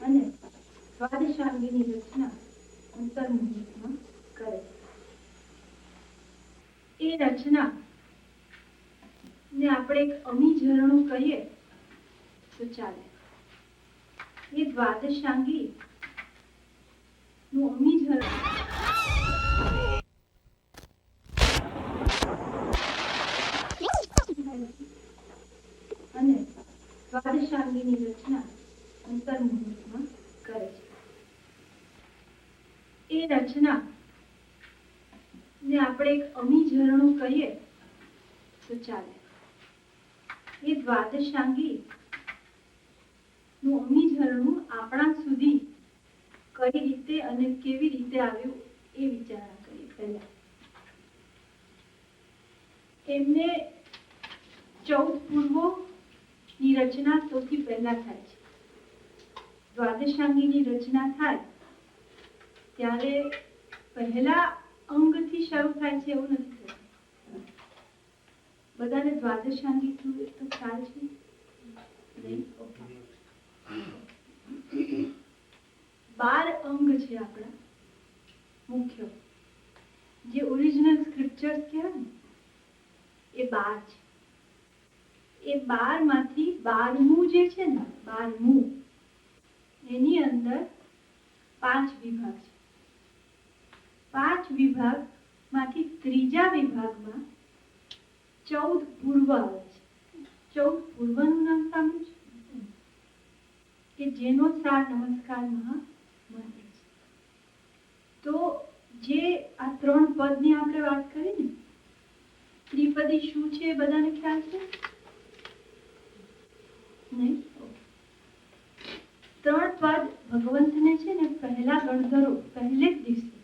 અને દ્વાદશાંગીની રચના અંતર્મુહૂર્તમાં કરે છે। એ રચના ને આપણે એક અમીઝરણું કહીએ તો ચાલે। એ દ્વાદશાંગી નું અમીઝરણ અને દ્વાદશાંગીની રચના અંતર્મુહૂર્તમાં કરે છે। એ રચના ને આપણે એક અમીઝરણું કહીએ તો ચાલે। એ દ્વાદશાંગી નું અમીઝરણું આપણા સુધી કઈ રીતે અને કેવી રીતે આવ્યું એ વિચારણા કરીએ। પહેલા એમને 14 પૂર્વો ની રચના સૌથી પહેલા થાય છે। દ્વાદશાંગીની રચના થાય ત્યારે પહેલા અંગથી શરૂ થાય છે એવું નથી થતું। બધાને દ્વાદશાંગી શું તો ખ્યાલ છે નહીં? 12 અંગ છે આપણા મુખ્ય, જે ઓરિજિનલ સ્ક્રિપ્ચર્સ કહેવાય ને એ 12 છે। એ 12 માંથી 12મું જે છે ને 12મું એની અંદર 5 વિભાગ છે। 5 વિભાગ માંથી ત્રીજા વિભાગમાં 14 પૂર્વ આવે છે। 14 પૂર્વનું નામ સાંભળ્યું છે કે જેનો સાર નમસ્કારમાં મંત્ર છે। તો જે આ 3 પદની આપણે વાત કરી ને, ત્રિપદી શું છે એ બધાને ખ્યાલ છે નહીં? 3 પદ ભગવંતને છે ને પહેલા ગણધરો પહેલે જ દિવસે,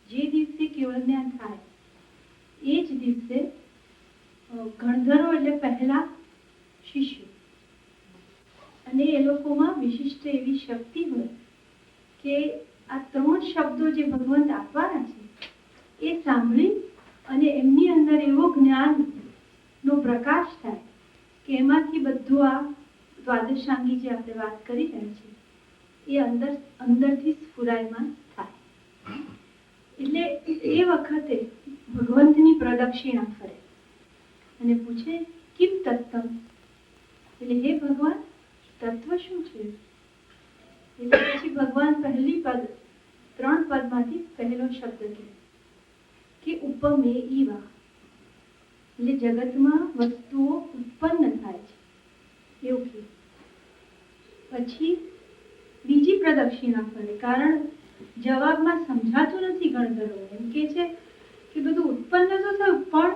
જે દિવસે કેવળ જ્ઞાન થાય એ જ દિવસે ગણધરો એટલે પહેલા શિષ્યો, અને એ લોકોમાં વિશિષ્ટ એવી શક્તિ હોય કે આ 3 શબ્દો જે ભગવંત આપવાના છે એ સાંભળી અને એમની અંદર એવો જ્ઞાનનો પ્રકાશ થાય કે એમાંથી બધું આ દ્વાદશાંગી જે આપણે વાત કરી રહ્યા છીએ એ અંદરથી સ્ફુરાયમાન થાય। એટલે એ વખતે ભગવંતની પ્રદક્ષિણા ફરે અને પૂછે કિમ તત્તમ, એટલે હે ભગવાન તત્વ શું છે? એટલે પછી ભગવાન પહેલી પદ 3 પદમાંથી પહેલો શબ્દ કે ઉપમેયવા, એટલે જગતમાં વસ્તુઓ ઉત્પન્ન થાય છે એવું કે। પછી બીજી પ્રદક્ષિણા ફરે, કારણ જવાબમાં સમજાતું નથી ગણધરો, એમ કે છે કે બધું ઉત્પન્ન તો થયું પણ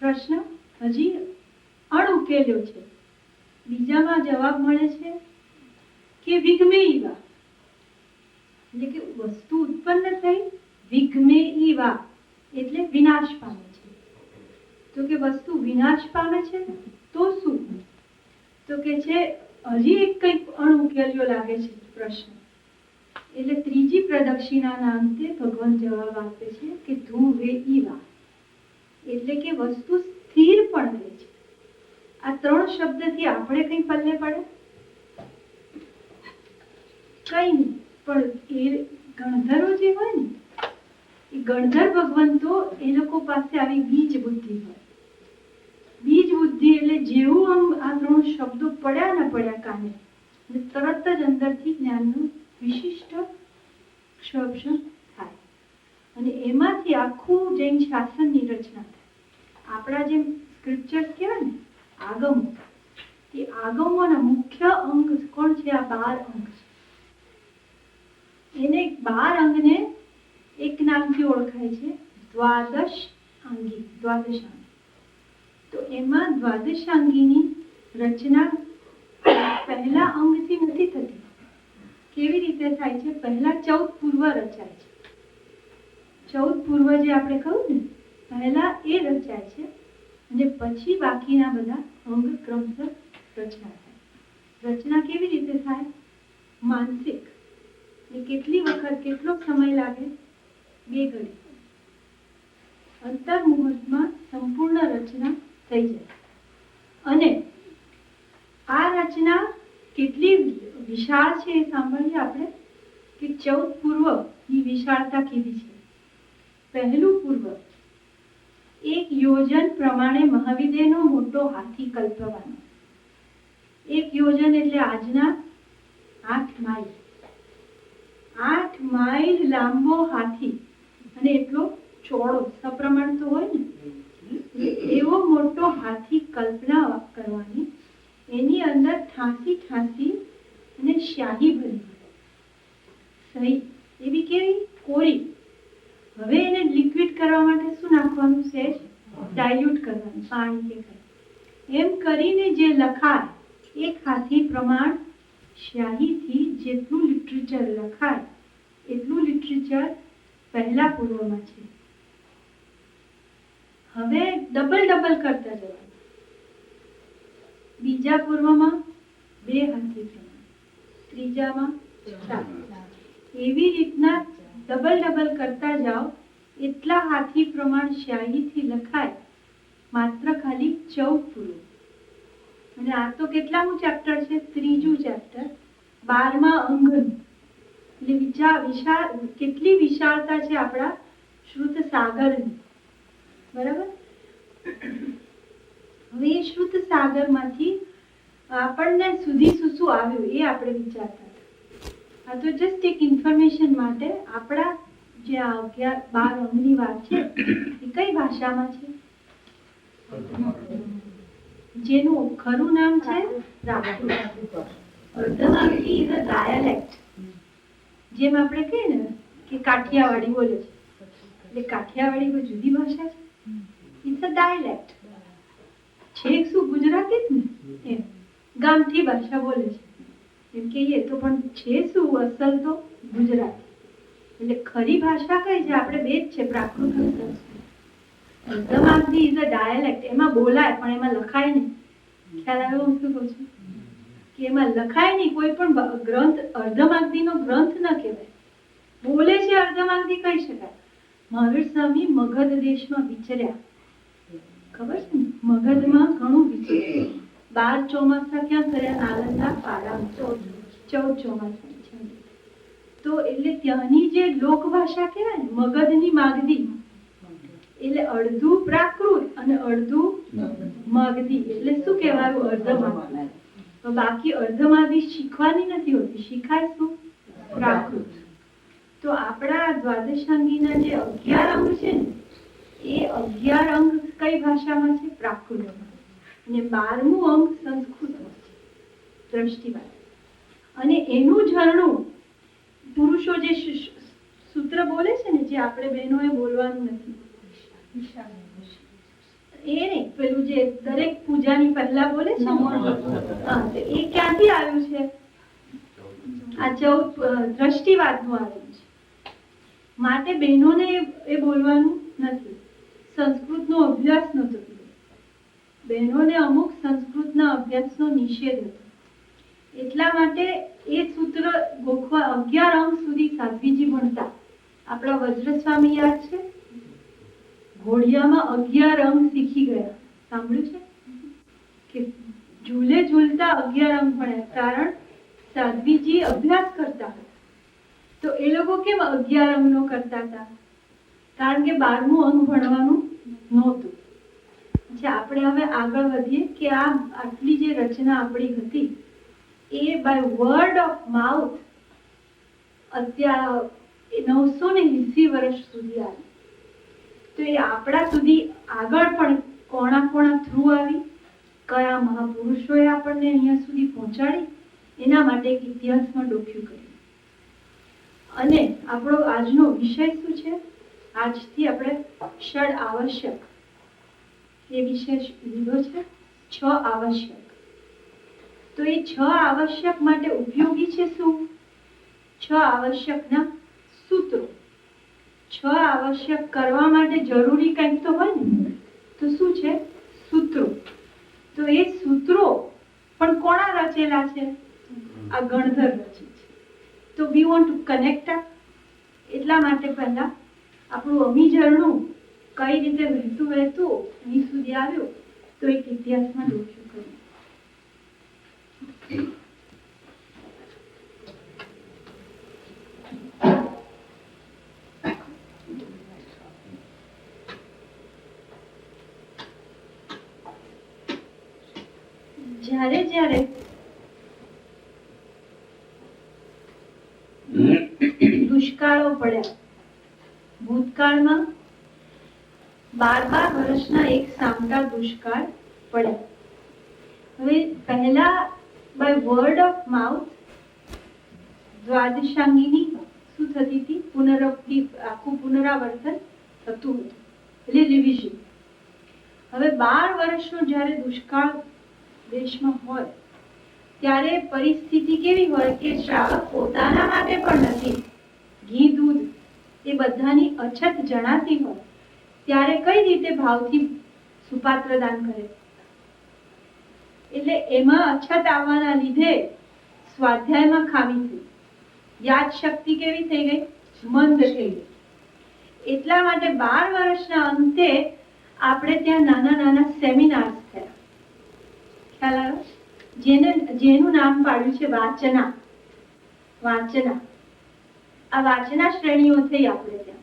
પ્રશ્ન હજી અણઉકેલ્યો છે। બીજામાં જવાબ મળે છે કે વિઘ્મેયવા, એટલે કે વસ્તુ ઉત્પન્ન થઈ વિઘ્મેયવા એટલે વિનાશ પામે છે। તો કે વસ્તુ વિનાશ પામે છે તો શું? તો કે છે હજી એક કંઈક અણઉકેલ્યો લાગે છે પ્રશ્ન। એટલે ત્રીજી પ્રદક્ષિણાના અંતે ભગવાન જવાબ આપે છે કે ધ્રુવેયવા, એટલે કે વસ્તુ સ્થિર પણ રહે છે। આ 3 શબ્દથી આપણે કઈ પલ્લે પડે? કઈ નહીં, પણ એ ગણધરો જે હોય ને એ ગણધર ભગવંતો એ લોકો પાસે આવી બીજ બુદ્ધિ હોય। બીજ બુદ્ધિ એટલે જેવું આમ આ 3 શબ્દો પડ્યા ને પડ્યા કાને તરત જ અંદરથી જ્ઞાનનું વિશિષ્ટ ક્ષોભન થાય અને એમાંથી આખું જૈન શાસનની રચના થાય। આપણા જેમ સ્ક્રિપ્ચર્સ કહેવાય ને આગમો, એ આગમોના મુખ્ય અંગ કોણ છે? આ 12 અંગ છે। એને 12 અંગને એક નામથી ઓળખાય છે દ્વાદશાંગી, દ્વાદશાંગી। તો એમાં દ્વાદશાંગીની રચના પહેલા અંગથી નથી થતી। કેવી રીતે થાય છે? પહેલા 14 પૂર્વ રચાય છે। 14 પૂર્વ જે આપણે કહ્યું ને પહેલા એ રચાય છે અને પછી બાકીના બધા અંગ ક્રમશઃ રચના થાય। રચના કેવી રીતે થાય? માનસિક, કેટલી વખત કેટલો સમય લાગે? 2 ઘડી। અંતર્મુહૂર્તમાં સંપૂર્ણ રચના થઈ જાય અને આ રચના કેટલી વિશાળ છે એ સાંભળીએ આપણે કે 14 પૂર્વની વિશાળતા કેવી છે. પહેલું પૂર્વ, 1 યોજન પ્રમાણે મહાવિદ્યનો મોટો હાથી કલ્પવાનો. 1 યોજન એટલે આજના 8 માઇલ. 8 માઇલ લાંબો હાથી અને એટલો ચોળો, સપ્રમાણ તો હોય ને, એવો મોટો હાથી કલ્પના કરવાની. એની અંદર ઠાંસી ઠાંસી અને શાહી ભરી સહી એવી કેવી કોરી. હવે એને લિક્વિડ કરવા માટે શું નાખવાનું છે? ડાયલ્યુટ કરવાનું, પાણી કે કંઈ. એમ કરીને જે લખાય, એક હાથી પ્રમાણ શાહીથી જેટલું લિટરેચર લખાય એટલું લિટરેચર પહેલા પૂર્વમાં છે. હવે ડબલ ડબલ કરતા જવાનું. બીજા પૂર્વમાં 2 હાથી પ્રમાણ, ત્રીજામાં 4. એવી રીતના ડબલ ડબલ કરતા જાઓ. એટલા હાથી પ્રમાણ શાહીથી લખાય માત્ર ખાલી 14 પૂર્વ. અને આ તો કેટલામું ચેપ્ટર છે? 3જું ચેપ્ટર, 12મા અંગન. એટલે કેટલી વિશાળતા છે આપણા શ્રુત સાગરની. બરાબર. હવે એ શ્રુત સાગરમાંથી આપણને સુધી શું શું આવ્યું એ આપણે વિચારતા હતા. આ તો જસ્ટ એક ઇન્ફોર્મેશન માટે. આપણા જે આ 11-12 અંગની વાત છે એ કઈ ભાષામાં છે? જેનું ખરું નામ છે પ્રાકૃત. Ardhamagadhi is a dialect. જેમ આપણે કહીએ ને કે કાઠિયાવાડી બોલે છે, એટલે કાઠિયાવાડી કોઈ જુદી ભાષા છે? It's a dialect. છેક શું ગુજરાતી જ ને, એમ ગામઠી ભાષા બોલે છે એમ કહીએ તો, પણ છે શું અસલ તો ગુજરાતી. એટલે ખરી ભાષા કઈ છે? આપણે બે જ છે, પ્રાકૃત અને Sanskrit. Ardhamagadhi is a dialect. એમાં બોલાય પણ એમાં લખાય નહીં. ખ્યાલ આવ્યો હું શું કહું છું? કે એમાં લખાય નહીં. કોઈ પણ ગ્રંથ અર્ધમાગધીનો ગ્રંથ ન કહેવાય. બોલે છે અર્ધમાગધી કહી શકાય. મહાવીર સ્વામી મગધ દેશમાં વિચર્યા, ખબર છે ને? મગધમાં ઘણું વિચર્યા. 12 ચોમાસા ક્યાં કર્યા? નાલંદા પાડામાં. 14 ચોમાસા. તો એટલે ત્યાંની જે લોકભાષા કહેવાય ને, મગધની માગધી, એટલે અડધું પ્રાકૃત અને અડધું માગધી. એટલે શું કહેવાયું? અર્ધમાગધી. બાકી અર્ધમાગધી શીખવાની નથી હોતી. શીખાય શું? પ્રાકૃત. તો આપણા દ્વાદશાંગીના જે 11 અંગ છે ને, એ 11 અંગ કઈ ભાષામાં છે? પ્રાકૃતમાં. અને 12મું અંગ સંસ્કૃતમાં છે, દ્રષ્ટિવાદ. અને એનું ઝરણું પુરુષો જે સૂત્ર બોલે છે ને, જે આપણે બહેનોએ બોલવાનું નથી, એ નહીં, પેલું જે દરેક પૂજાની પહેલા બોલે છે, એ ક્યાંથી આવ્યું છે? આ 14 દ્રષ્ટિવાદનું આવ્યું છે. માટે બહેનોને એ બોલવાનું નથી. સંસ્કૃતનો અભ્યાસ નહોતો કર્યો. બહેનોને અમુક સંસ્કૃતના અભ્યાસનો નિષેધ હતો. એટલા માટે એ સૂત્ર ગોખવા 11 અંગ સુધી સાધ્વીજી ભણતા. આપણા વજ્રસ્વામી યાદ છે? ઘોડિયામાં 11 અંગ શીખી ગયા. સાંભળ્યું છે કે ઝૂલે ઝૂલતા 11 અંગ ભણ્યા? કારણ સાધ્વીજી અભ્યાસ કરતા હતા. તો એ લોકો કેમ 11 અંગનો કરતા હતા? કારણ કે 12મું અંગ ભણવાનું નહોતું. આપણે હવે આગળ વધીએ કે આ આટલી જે રચના આપણી હતી એ બાય વર્ડ ઓફ માઉથ અત્યારે 980 વર્ષ સુધી આવી. તો એ આપણા સુધી આગળ પણ કોણા થ્રુ આવી, કયા મહાપુરુષોએ આપણને અહીંયા સુધી પહોંચાડી, એના માટે એક ઇતિહાસમાં ડોક્યુ કર્યું. અને આપણો આજનો વિષય શું છે? આજથી આપણે ષડ આવશ્યક એ વિષય લીધો છે. 6 આવશ્યક. તો એ 6 આવશ્યક માટે ઉપયોગી છે શું? 6 આવશ્યકના સૂત્રો. 6 આવશ્યક કરવા માટે જરૂરી કંઈક તો હોય ને, તો શું છે? સૂત્રો. તો એ સૂત્રો પણ કોના રચેલા છે? આ ગણધર રચે છે. તો વી વોન્ટ ટુ કનેક્ટ. એટલા માટે પહેલા આપણું અમીઝરણું કઈ રીતે વહેતું અહીં સુધી આવ્યું, તો એક ઇતિહાસમાં ડોક્યુ કર્યું. જ્યારે જ્યારે દુષ્કાળો પડ્યા, ભૂતકાળમાં 12 વર્ષના એક સામટા દુષ્કાળ પડ્યા. હવે પહેલા બાય વર્ડ ઓફ માઉથ દ્વાદશાંગીની શું થતી હતી? પુનરાવૃત્તિ, આખું પુનરાવર્તન થતું હતું, એટલે રિવિઝન. હવે 12 વર્ષનો જ્યારે દુષ્કાળ દેશમાં હોય ત્યારે પરિસ્થિતિ કેવી હોય કે શ્રાવક પોતાના માટે પણ નથી, ઘી દૂધ એ બધાની અછત જણાતી હોય ત્યારે કઈ રીતે ભાવથી સુપાત્ર દાન કરે? એટલે એમાં અછત આવવાના લીધે સ્વાધ્યાયમાં ખામી થઈ, યાદ શક્તિ કેવી થઈ ગઈ? મંદ થઈ ગઈ. એટલા માટે 12 વર્ષના અંતે આપણે ત્યાં નાના નાના સેમિનાર્સ થયા. ખ્યાલ આવ્યો? જેનું નામ પાડ્યું છે વાચના. વાચના, આ વાચના શ્રેણીઓ થઈ આપણે ત્યાં.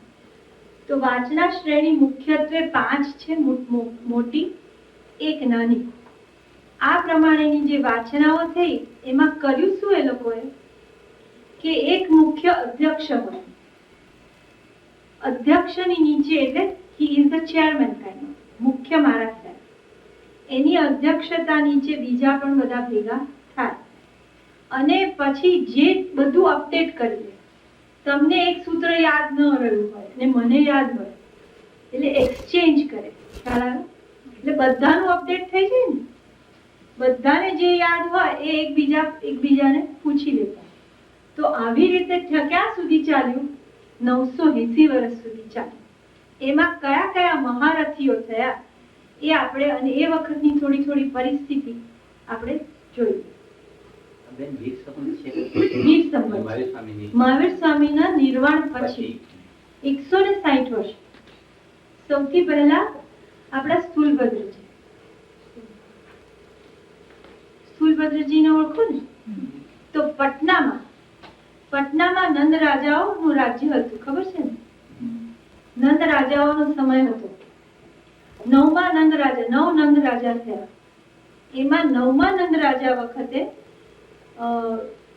તો વાચના શ્રેણી મુખ્યત્વે 5 છે, મોટી, એક નાની. આ પ્રમાણેની જે વાચનાઓ થઈ એમાં કર્યું શું એ લોકોએ કે એક મુખ્ય અધ્યક્ષ હોય, અધ્યક્ષની નીચે, એટલે he is the chairman kind of, મુખ્ય મહારાજ સાહેબ, એની અધ્યક્ષતા નીચે બીજા પણ બધા ભેગા થાય અને પછી જે બધું અપડેટ કરી લે. તમને એક સૂત્ર યાદ ન રહ્યું હોય ને મને યાદ હોય એટલે એક્સચેન્જ કરે. ખ્યાલ આવે? એટલે બધાનું અપડેટ થઈ જાય ને, બધાને જે યાદ હોય એ એકબીજાને પૂછી લેતા. તો આવી રીતે ક્યાં સુધી ચાલ્યું? 980 વર્ષ સુધી ચાલ્યું. એમાં કયા કયા મહારથીઓ થયા એ આપણે, અને એ વખતની થોડી થોડી પરિસ્થિતિ આપણે જોઈ. મહાવીર સ્વામીના નિર્વાણ પછી 160 વર્ષ સૌથી પહેલા આપણા સ્થૂલભદ્રજી. સ્થૂલભદ્રજીને ઓળખો ને? તો પટનામાં નંદ રાજાઓનું રાજ્ય હતું, ખબર છે ને? નંદ રાજાઓનો સમય હતો. 9મા નંદ રાજા, 9 નંદ રાજા થયા. એમાં 9મા નંદ રાજા વખતે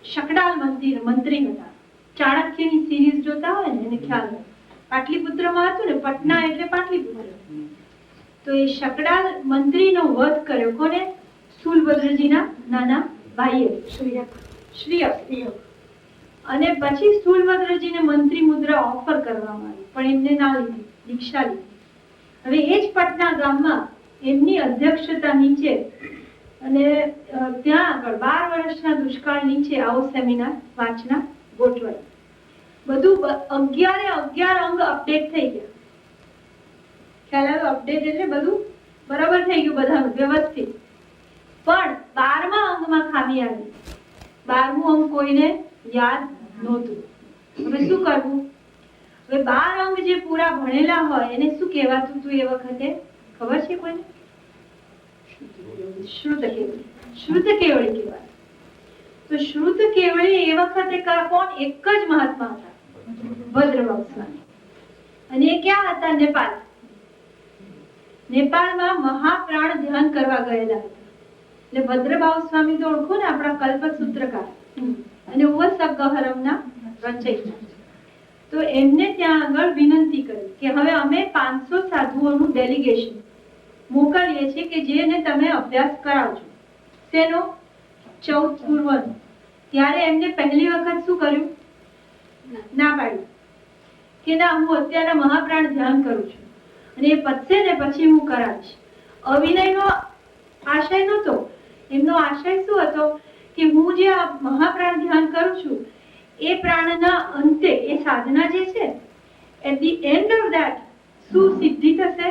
શકડાલ મંત્રી હતા. ચાણક્યની સિરીઝ જોતા હોય ને એને ખ્યાલ હોય, પાટલીપુત્રમાં હતું ને, પટના એટલે પાટલીપુત્ર. તો એ શકડાલ મંત્રીનો વધ કર્યો. કોને? સ્થૂલભદ્રજીના નાના ભાઈએ, શ્રીયક. અને પછી સ્થૂલભદ્રજીને મંત્રી મુદ્રા ઓફર કરવામાં આવી, પણ એમને ના લીધી, દીક્ષા લીધી. હવે એ જ પટના ગામમાં એમની અધ્યક્ષતા નીચે અને ત્યાં આગળ 12 વર્ષના દુષ્કાળ નીચે આવો સેમિનાર વાંચના ગોઠવાય. બધું 11 અંગ અપડેટ થઈ ગયા. ખ્યાલ આવ્યો? અપડેટ એટલે બધું બરાબર થઈ ગયું, બધાનું વ્યવસ્થિત. પણ 12મા અંગમાં ખામી આવી. 12મું અંગ કોઈને યાદ નહોતું. હવે શું કરવું? હવે 12 અંગ જે પૂરા ભણેલા હોય એને શું કહેવાતું હતું એ વખતે? ખબર છે કોઈને? શ્રુત કેવળી. શ્રુત કેવળી કહેવાય. તો શ્રુત કેવળી એ વખતે કોણ? એક જ મહાત્મા હતા, ભદ્રભાવ સ્વામી. અને એ ક્યાં હતા? નેપાળ. નેપાળમાં મહાપ્રાણ ધ્યાન કરવા ગયેલા હતા. એટલે ભદ્રભાવ સ્વામી તો ઓળખો ને, આપણા કલ્પસૂત્રકાર અને ઉવસગહરમના રચયિતા. તો એમને ત્યાં આગળ વિનંતી કરી કે હવે અમે 500 સાધુઓનું ડેલિગેશન મોકલીએ છીએ કે જેને તમે અભ્યાસ કરાવજો. શેનો? 14 પૂર્વનો. ત્યારે એમને પહેલી વખત શું કર્યું? ના પાડ્યું કે ના, હું અત્યારે મહાપ્રાણ ધ્યાન કરું છું અને એ પતશે ને પછી હું કરાવીશ. અવિનયનો આશય નહોતો. એમનો આશય શું હતો કે હું જે આ મહાપ્રાણ ધ્યાન કરું છું એ પ્રાણના અંતે, એ સાધના જે છે, at the end of that શું સિદ્ધિ થશે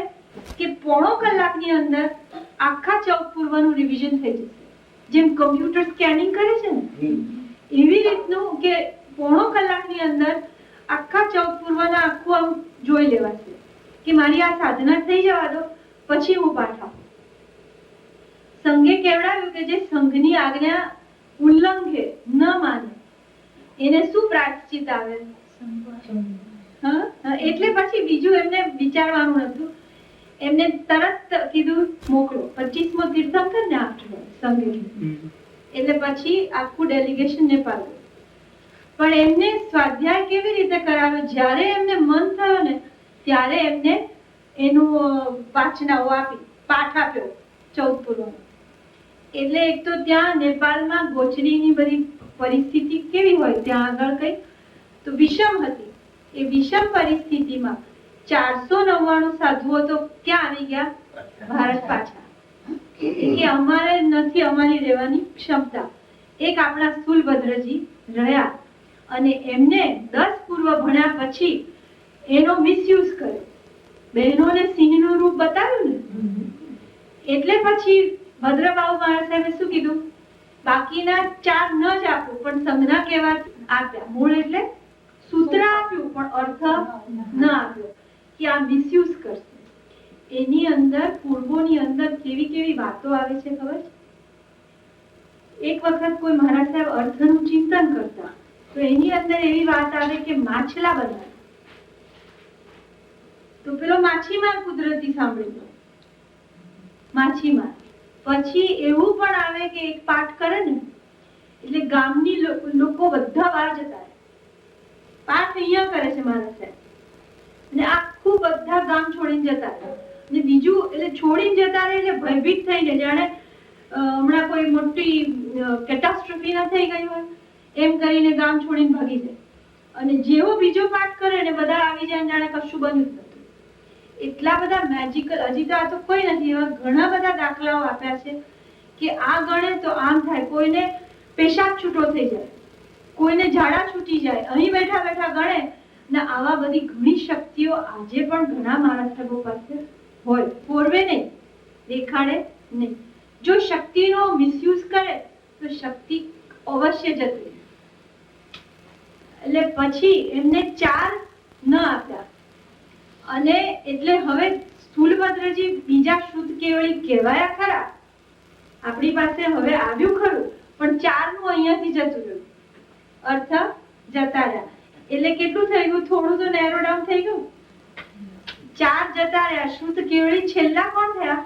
કે પોણો કલાકની અંદર આખા 14 પૂર્વનું રિવિઝન થઈ જશે. જેમ કમ્પ્યુટર સ્કેનિંગ કરે છે ને, એવી રીતનું કે પોણો કલાકની અંદર આખા 14 પૂર્વના આખું આમ જોઈ લેવાશે કે મારી આ સાધના થઈ જવા દો પછી હું પાઠ આપું. સંઘે કેવડાવ્યું કે જે સંઘની આજ્ઞા ઉલ્લંઘે, ન માને, એને શું પ્રાયશ્ચિત આવે? એટલે પછી બીજું એમને વિચારવાનું હતું. એમને તરત કીધું મોકલો. 25મો તીર્થંકર ને આપ્યો સંઘે, એટલે પછી આખું ડેલિગેશન નેપાળ ગયું. પણ એમને સ્વાધ્યાય કેવી રીતે કરાવ્યો? જ્યારે એમને મન થયો ને ત્યારે એમને એનું વાચનાઓ આપી, પાઠ આપ્યો 14 પૂર્વનો. એટલે એક તો ત્યાં નેપાળમાં ગોચરીની બધી પરિસ્થિતિ કેવી હોય, ત્યાં આગળ કઈ તો વિષમ હતી. એ વિષમ પરિસ્થિતિમાં 499 સાધુઓ તો ક્યાં આવી ગયા? ભારત પાછા. કે અમારે નથી અમારી રહેવાની ક્ષમતા. એક આપણા સ્થૂલભદ્રજી રહ્યા અને એમને 10 પૂર્વ ભણ્યા પછી એનો મિસયુઝ કર્યો. બહેનોને સિંહનું રૂપ બતાવ્યું ને, એટલે પછી ભદ્રબાહુ મહારાજ સાહેબે શું કીધું? બાકીના 4 ન જ આપો, પણ સંઘના કહેવા આપ્યા. મૂળ એટલે સૂત્ર આપ્યું, પણ અર્થ ન આપ્યો કે આ મિસયુઝ કરશે. એની અંદર પૂર્વોની અંદર કેવી કેવી વાતો આવે છે ખબર છે? એક વખત કોઈ મહારાજ સાહેબ અર્થનું ચિંતન કરતા, તો એની અંદર એવી વાત આવે કે માછલા બનાવે. તો પેલો માછીમાર કુદરતી સાંભળી લો, માછીમાર. પછી એવું પણ આવે કે એક પાઠ કરે ને એટલે ગામની લોકો બધા બહાર જતા રહે. પાઠ અહીંયા કરે છે મહારાજ સાહેબ, અને આખું બધા ગામ છોડીને જતા રહે. અને બીજું એટલે છોડીને જતા રહે એટલે ભયભીત થઈને, જાણે હમણાં કોઈ મોટી કેટાસ્ટ્રોફી ના થઈ ગઈ હોય એમ કરીને ગામ છોડીને ભાગી જાય. અને જેવો બીજો પાઠ કરે ને બધા આવી જાય, જાણે કશું બન્યું જ નથી. એટલા બધા મેજિકલ, હજી તો આ તો કોઈ નથી, એવા ઘણા બધા દાખલાઓ આપ્યા છે કે આ ગણે તો આમ થાય, કોઈને પેશાબ છૂટો થઈ જાય, કોઈને ઝાડા છૂટી જાય, અહીં બેઠા બેઠા ગણે ને. આવા બધી ઘણી શક્તિઓ આજે પણ ઘણા મહારાજ સાહેબો પાસે હોય. પોરવે નહીં, દેખાડે નહીં. જો શક્તિનો મિસયુઝ કરે તો શક્તિ અવશ્ય જતી. એટલે પછી એમને 4 ન આપ્યા. અને એટલે હવે સ્થૂલભદ્રજી બીજા શુદ્ધ કેવળી કહેવાયા ખરા, આપણી પાસે હવે આવ્યું ખરું, પણ 4 નું અહીંયાથી જતું રહ્યું, અર્થ જતા રહ્યા. એટલે કેટલું થઈ ગયું? થોડું તો નેરો ડાઉન થઈ ગયું. 4 જતા રહ્યા. શુદ્ધ કેવળી છેલ્લા કોણ થયા?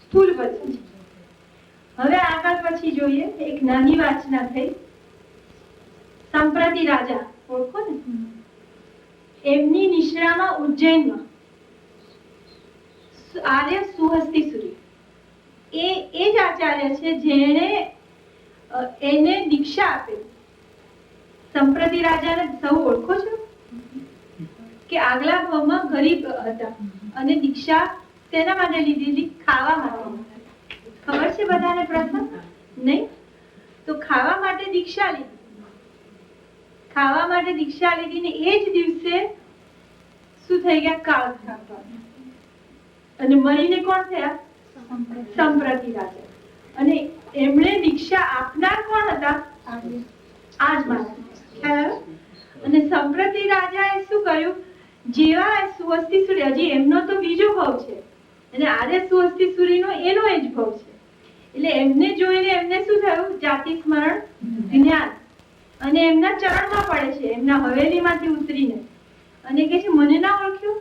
સ્થૂલભદ્રજી. હવે આગળ પછી જોઈએ, એક નાની વાચના થઈ. સંપ્રતિ રાજા ઓળખો ને? એમની નિશ્રામાં ઉજ્જૈનમાં આર્ય સુહસ્તીસુરી એ જ આચાર્ય છે જેણે એને દીક્ષા આપી. સંપ્રતિ રાજાને સૌ ઓળખો છો કે આગલા ભાવમાં ગરીબ હતા અને દીક્ષા તેના માટે લીધેલી? ખાવા માટે. ખબર છે બધાને પ્રસંગ? નહીં તો ખાવા માટે દીક્ષા લીધી. ખાવા માટે દીક્ષા લીધી ને એ જ દિવસે શું થઈ ગયા? કાળ અને મરીને કોણ થયા? સંપ્રતિ રાજા. અને એમણે દીક્ષા આપનાર કોણ હતા? આજ મહારાજ. અને સંપ્રતિ રાજાએ શું કર્યું? જેવા સુહસ્તીસુરી, હજી એમનો તો બીજો ભાવ છે અને આર્ય સુહસ્તીસુરીનો એનો એ જ ભાવ છે. એટલે એમને જોઈને એમને શું થયું? જાતિ સ્મરણ, જ્ઞાન. અને એમના ચરણમાં પડે છે, એમના હવેલીમાંથી ઉતરીને, અને કે છે મને ના ઓળખ્યું?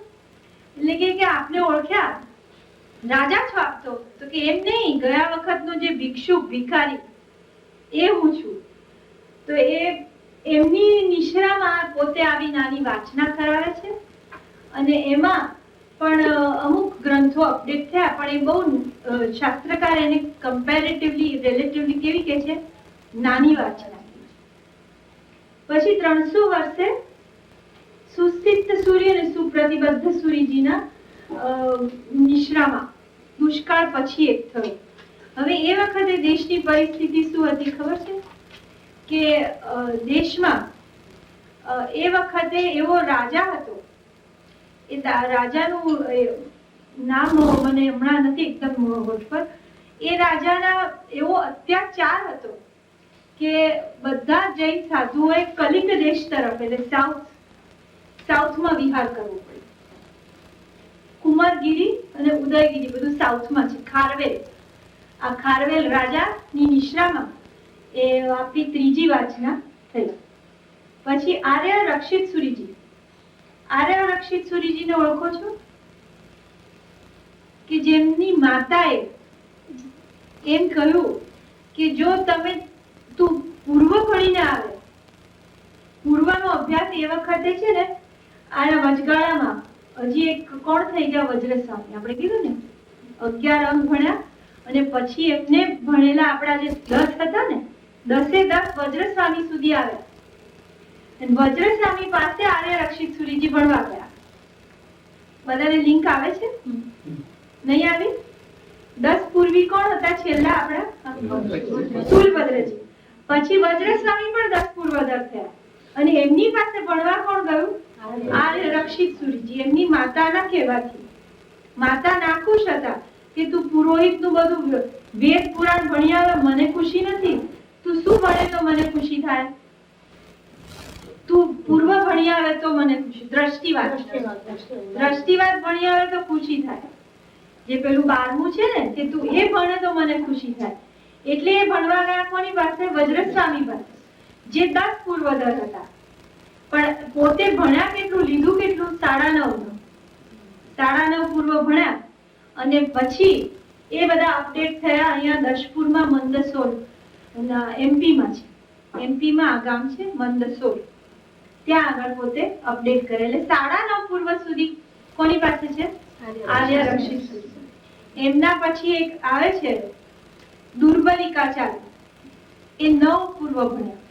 એટલે કે આપને ઓળખ્યા, રાજા છો આપ તો કે એમ નહીં, ગયા વખતનો જે ભિક્ષુક ભિખારી એ હું છું. તો એમની નિશ્રામાં પોતે આવી નાની વાચના કરાવે છે. અને એમાં પણ અમુક ગ્રંથો અપડેટ થયા, પણ એ બહુ શાસ્ત્રકાર એને કમ્પેરેટિવલી રિલેટિવલી કેવી કે છે? નાની વાચના. પછી 300 વર્ષે સુસ્થિત સૂર્ય અને સુપ્રતિબદ્ધ સૂર્યજીના નિશ્રામાં દુષ્કાળ પછી એક થયો. હવે એ વખતે દેશની પરિસ્થિતિ શું હતી ખબર છે? કે દેશમાં એ વખતે એવો રાજા હતો, એ રાજાનું નામ મને હમણાં નથી એકદમ હોઠ પર. એ રાજાના એવો અત્યાચાર હતો કે બધા જૈન સાધુઓએ કલિંગ દેશ તરફ એટલે સાઉથમાં વિહાર કરવો પડ્યો. કુમારગીરી અને ઉદયગીરી બધું સાઉથમાં છે. ખારવેલ, આ ખારવેલ રાજાની નિશ્રામાં એ આપણી ત્રીજી વાચના થઈ. પછી આર્ય રક્ષિત સુરીજી. આર્ય રક્ષિત સુરીજીને ઓળખો છો? કે જેમની માતાએ એમ કહ્યું કે જો તું પૂર્વ ભણીને આવે, પૂર્વનો અભ્યાસ એ વખતે છે ને આના વચગાળામાં હજી એક કોણ થઈ ગયા વજ્રસ્વામી, આપણે કીધું ને 11 અંક ભણ્યા અને પછી એમને ભણેલા આપણા જે 10 હતા ને 10 વજ્રસ્વામી સુધી આવ્યા. વજ્રસ્વામી પાસે આર્ય રક્ષિત સુરીજી ભણવા ગયા. બધાને લિંક આવે છે? નહીં આવી? 10 પૂર્વી કોણ હતા છેલ્લા આપણા? શૂલભદ્રજી. પછી વજ્રસ્વામી પણ 10 પૂર્વધર થયા અને એમની પાસે ભણવા કોણ ગયું? આર્ય રક્ષિત સુરીજી. એમની માતાના કહેવાથી માતા નાખુશ હતા કે તું પુરોહિતનું બધું વેદ પુરાણ ભણી આવે, મને ખુશી નથી. તું શું ભણે તો મને ખુશી થાય? તું પૂર્વ ભણી આવે તો મને ખુશી. દ્રષ્ટિવાદ ભણી આવે તો ખુશી થાય. જે પેલું 12મું છે ને કે તું એ ભણે તો મને ખુશી થાય. એટલે એ ભણવા ગયા કોની પાસે? વજ્રસ્વામી પાસે, જે 10 પૂર્વધર હતા. પણ પોતે ભણ્યા કેટલું, લીધું કેટલું? 9.5. 9.5 પૂર્વ ભણ્યા અને પછી એ બધા અપડેટ થયા અહીંયા દશપુરમાં મંદસોર એમપીમાં છે. એમપીમાં આ ગામ છે મંદસોર, ત્યાં આગળ પોતે અપડેટ કરે. એટલે 9.5 પૂર્વ સુધી કોની પાસે છે? આર્ય રક્ષિત. એમના પછી એક આવે છે દુર્બલિકાચાર્ય, એ 9 પૂર્વ ભણ્યા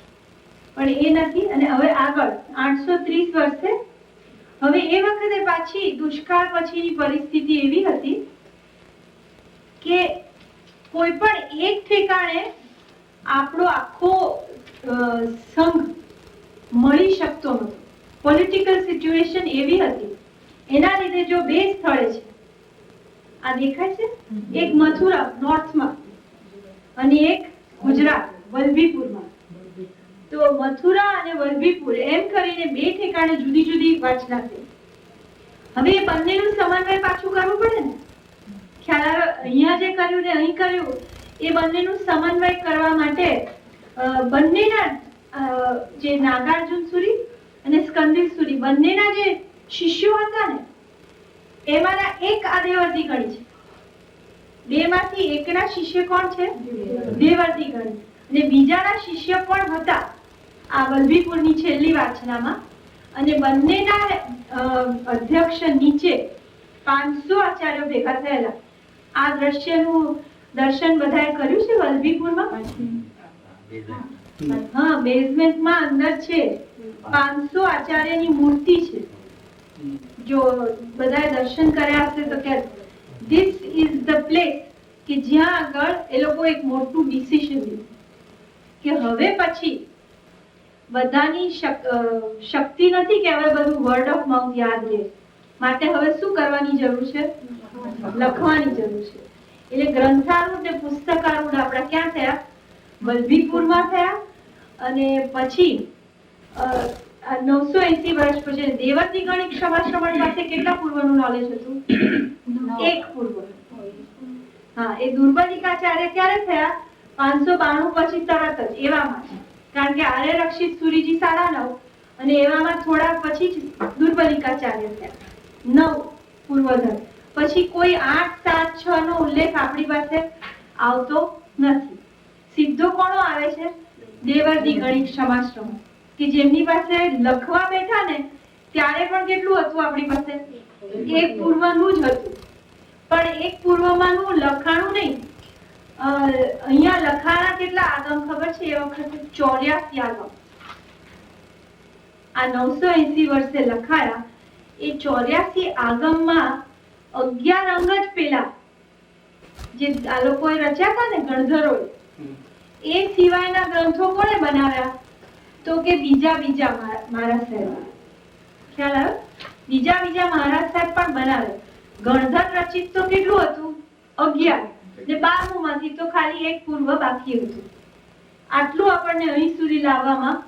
પણ એ નથી. અને હવે આગળ 830 વર્ષે, હવે એ વખતે પાછી દુષ્કાળ પછીની પરિસ્થિતિ એવી હતી કે કોઈ પણ એક ઠેકાણે આપણો આખો સંઘ મળી શકતો નહોતો. પોલિટિકલ સિચ્યુએશન એવી હતી. એના લીધે જો 2 સ્થળે છે, આ દેખાય છે, એક મથુરા નોર્થમાં અને એક ગુજરાત વલભીપુરમાં. તો મથુરા અને વલભીપુર એમ કરીને 2 ઠેકાણે જુદી જુદી વાંચના થઈ. હવે એ બંનેનું સમન્વય પાછું કરવું પડે ને. ખ્યાલ આવે? અહીંયા જે કર્યું ને અહીં કર્યું, એ બંનેનું સમન્વય કરવા માટે બંનેના જે નાગાર્જુન સુરી અને સ્કંદિલ સુરી બંનેના જે શિષ્યો હતા ને, એમાંના એક આ દેવર્તી ગણી છે. 2 માંથી એકના શિષ્ય કોણ છે? દેવર્તી ગણી. અને બીજાના શિષ્ય પણ હતા આ વલભીપુરની છેલ્લી વાચનામાં. અને બંનેના અધ્યક્ષ નીચે 500 આચાર્યો ભેગા થયેલા. આ દ્રશ્યનું દર્શન બધાએ કર્યું છે વલભીપુરમાં? હા, બેઝમેન્ટમાં અંદર છે 500 આચાર્યની મૂર્તિ છે. જો બધાએ દર્શન કર્યા હશે તો કે ધીસ ઇઝ ધ પ્લેસ કે જ્યાં આગળ એ લોકો એક મોટું ડિસિઝન લીધું કે હવે પછી બધાની શક્તિ નથી કે હવે બધું વર્ડ ઓફ માઉથ યાદ રહે. માટે હવે શું કરવાની જરૂર છે? લખવાની જરૂર છે. એટલે ગ્રંથારૂઢ ને પુસ્તકારૂઢ આપણા ક્યાં થયા? વલભીપુરમાં થયા. અને પછી 980 વર્ષ પછી દેવર્તી ગણિત ક્ષમાશ્રમણ પાસે કેટલા પૂર્વનું નોલેજ હતું? 1 પૂર્વ. હા, એ દુર્બલિકાચાર્ય ક્યારે થયા? 592 પછી તરત જ એવામાં. કારણ કે આર્ય રક્ષિત સુરીજી 9.5 અને એવામાં થોડા પછી જ દુર્બલિકાચાર્ય થયા 9 પૂર્વધર. પછી કોઈ 8, 7, 6 નો ઉલ્લેખ આપણી પાસે આવતો નથી. સીધો કોણો આવે છે? દેવર્તી ગણિત ક્ષમાશ્રમ, કે જેમની પાસે લખવા બેઠા ને ત્યારે પણ કેટલું હતું આપણી પાસે? 1 પૂર્વનું જ હતું. પણ 1 પૂર્વમાંનું લખાણું નહીં. અહીંયા લખાણા કેટલા આગમ ખબર છે? એ વખતે 84 આગમ. આ 980 વર્ષે લખાયા એ 84 આગમમાં 11 અંગ જ પેલા જે આ લોકોએ રચ્યા હતા ને ગણધરોએ, એ સિવાયના ગ્રંથો કોણે બનાવ્યા? તો કે બીજા મહારાજ સાહેબ. ખ્યાલ આવ્યો? બીજા મહારાજ સાહેબ પણ બનાવે. ગણધર રચિત તો કેટલું હતું? 11 ને 12મું માંથી તો ખાલી 1 પૂર્વ બાકી હતું. આટલું આપણને અહીં સુધી લાવવામાં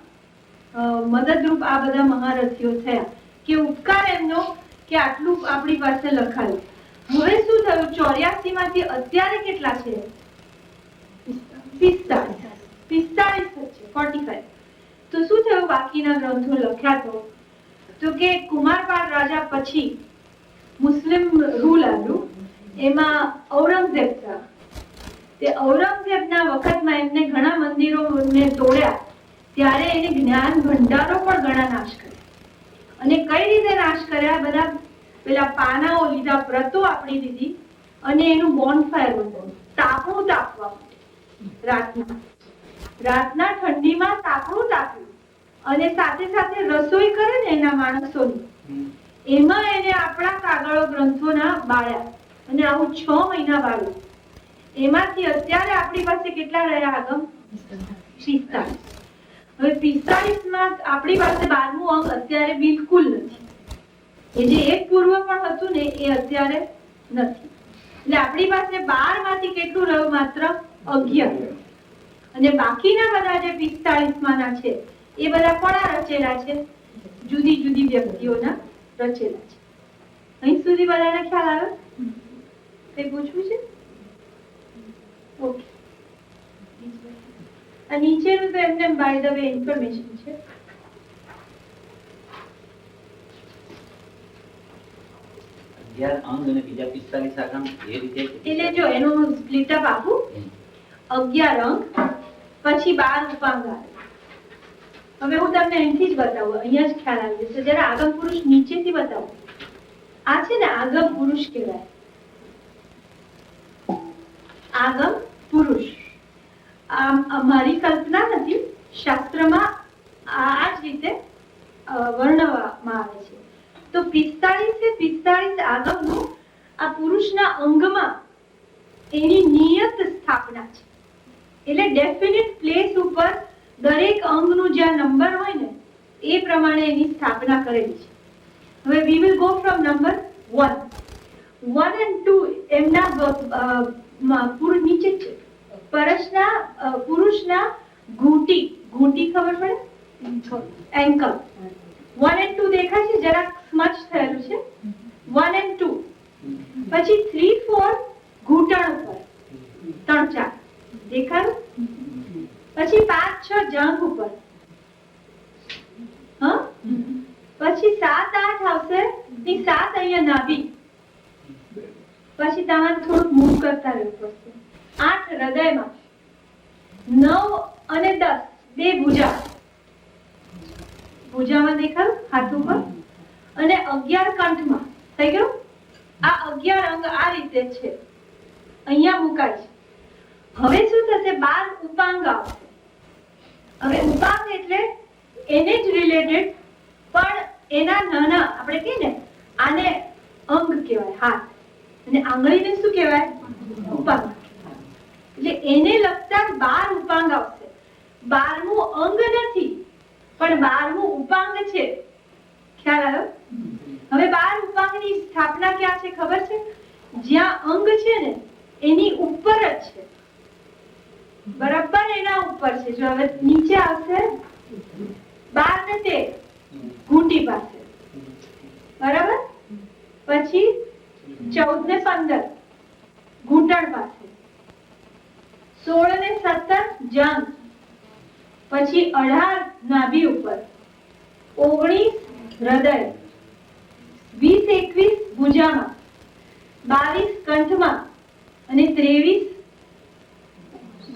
મદદરૂપ આ બધા મહારથીઓ થયા કે ઉપકાર એમનો કે આટલું આપણી પાસે લખાયું. હવે શું થયું? 84 માંથી અત્યારે કેટલા છે? 45. તો શું થયું? બાકીના ગ્રંથો લખ્યા તો કે કુમારપાળ રાજા પછી મુસ્લિમ રૂલ આવ્યું એમાં ઔરંગઝેબ થયા. તે ઔરંગઝેબના વખતમાં એમને ઘણા મંદિરોને તોડ્યા, ત્યારે એને જ્ઞાન ભંડારો પણ ઘણા નાશ કર્યા. અને કઈ રીતે નાશ કર્યા? બધા પેલા પાનાઓ લીધા, પ્રતો આપણી દીધી અને એનું બોનફાયર બનાવ્યું, તાપણું તાપવા માટે. રાતના ઠંડીમાં તાપણું તાપ્યું અને સાથે સાથે રસોઈ કરે ને એના માણસોની, એમાં એને આપણા કાગળો ગ્રંથોના બાળ્યા અને આવું 6 મહિના બાળ્યું. એમાંથી અત્યારે આપણી પાસે કેટલા રહ્યા આગમ? 45. હવે 45 માં આપણી પાસે 12મું અંગ અત્યારે બિલકુલ નથી. એ જે એક પૂર્વ પણ હતું ને એ અત્યારે નથી. એટલે આપણી પાસે 12 માંથી કેટલું રહ્યું? માત્ર 11. અને બાકીના બધા જે 45 માના છે એ બધા કોના રચેલા છે? જુદી જુદી વ્યક્તિઓના રચેલા છે. અહીં સુધી બધાને ખ્યાલ આવ્યો? કઈ પૂછવું છે? ઓકે. આ નીચેનું તો એમને બાય ધ વે ઇન્ફોર્મેશન છે. અંગ અને બીજા 45 આગામ એ રીતે એટલે જો એનું સ્પ્લિટ અપ આપું. 11 અંગ પછી 12 ઉપાંગ આવે. હવે હું તમને અહીંથી જ બતાવું, અહીંયા જ ખ્યાલ આવી જશે. જરા આગમ પુરુષ નીચેથી બતાવું. આ છે ને આગમ પુરુષ કહેવાય. આગમ પુરુષ. મારી કલ્પના નથી, શાસ્ત્રમાં આ જ રીતે વર્ણવવામાં આવે છે. તો 45 આગમનું આ પુરુષના અંગમાં એની નિયત સ્થાપના છે. એટલે ડેફિનેટ પ્લેસ ઉપર દરેક અંગનું જ્યાં નંબર હોય ને એ પ્રમાણે એની સ્થાપના કરેલી છે. હવે we will go from number 1. 1 and 2 એમના નીચે છે. પુરુષના ઘૂંટી ખબર પડે? એન્કલ. 1 and 2 દેખાય છે? જરાક સ્મચ થયેલું છે. 1 and 2. પછી 3, 4 ઘૂંટણ ઉપર, 3, 4 દેખાયું. પછી 5, 6 જંઘ ઉપર. હા, પછી 7, 8 આવશે. 7 અહીંયા નાભી. પછી તમારે થોડુંક મૂવ કરતા રહેવું પડશે. 8 હૃદયમાં. 9 અને 10 બે ભુજા. ભુજામાં દેખાયું હાથ ઉપર. અને 11 કંઠમાં. થઈ ગયું? આ 11 અંગ આ રીતે છે, અહીંયા મુકાય છે. હવે શું થશે? 12 ઉપાંગ આવશે. હવે ઉપાંગ એટલે એને જ રિલેટેડ પણ એના નાના, આપણે કહીએ ને આને અંગ કહેવાય, હાથ, અને આંગળીને શું કહેવાય? ઉપાંગ. એટલે એને લગતા 12 ઉપાંગ આવશે. 12મું અંગ નથી પણ 12મું ઉપાંગ છે. ખ્યાલ આવ્યો? હવે 12 ઉપાંગની સ્થાપના ક્યાં છે ખબર છે? જ્યાં અંગ છે ને એની ઉપર જ છે, બરાબર એના ઉપર છે. જો હવે નીચે આવશે 12 ને 13 ઘૂંટી પાસે, બરાબર. પછી 14 ને 15 ઘૂંટણ પાસે, 16 ને 17 જંઘ, પછી 18 નાભી ઉપર, 19 હૃદય, 20, 21 ભુજામાં, 22 કંઠમાં અને 23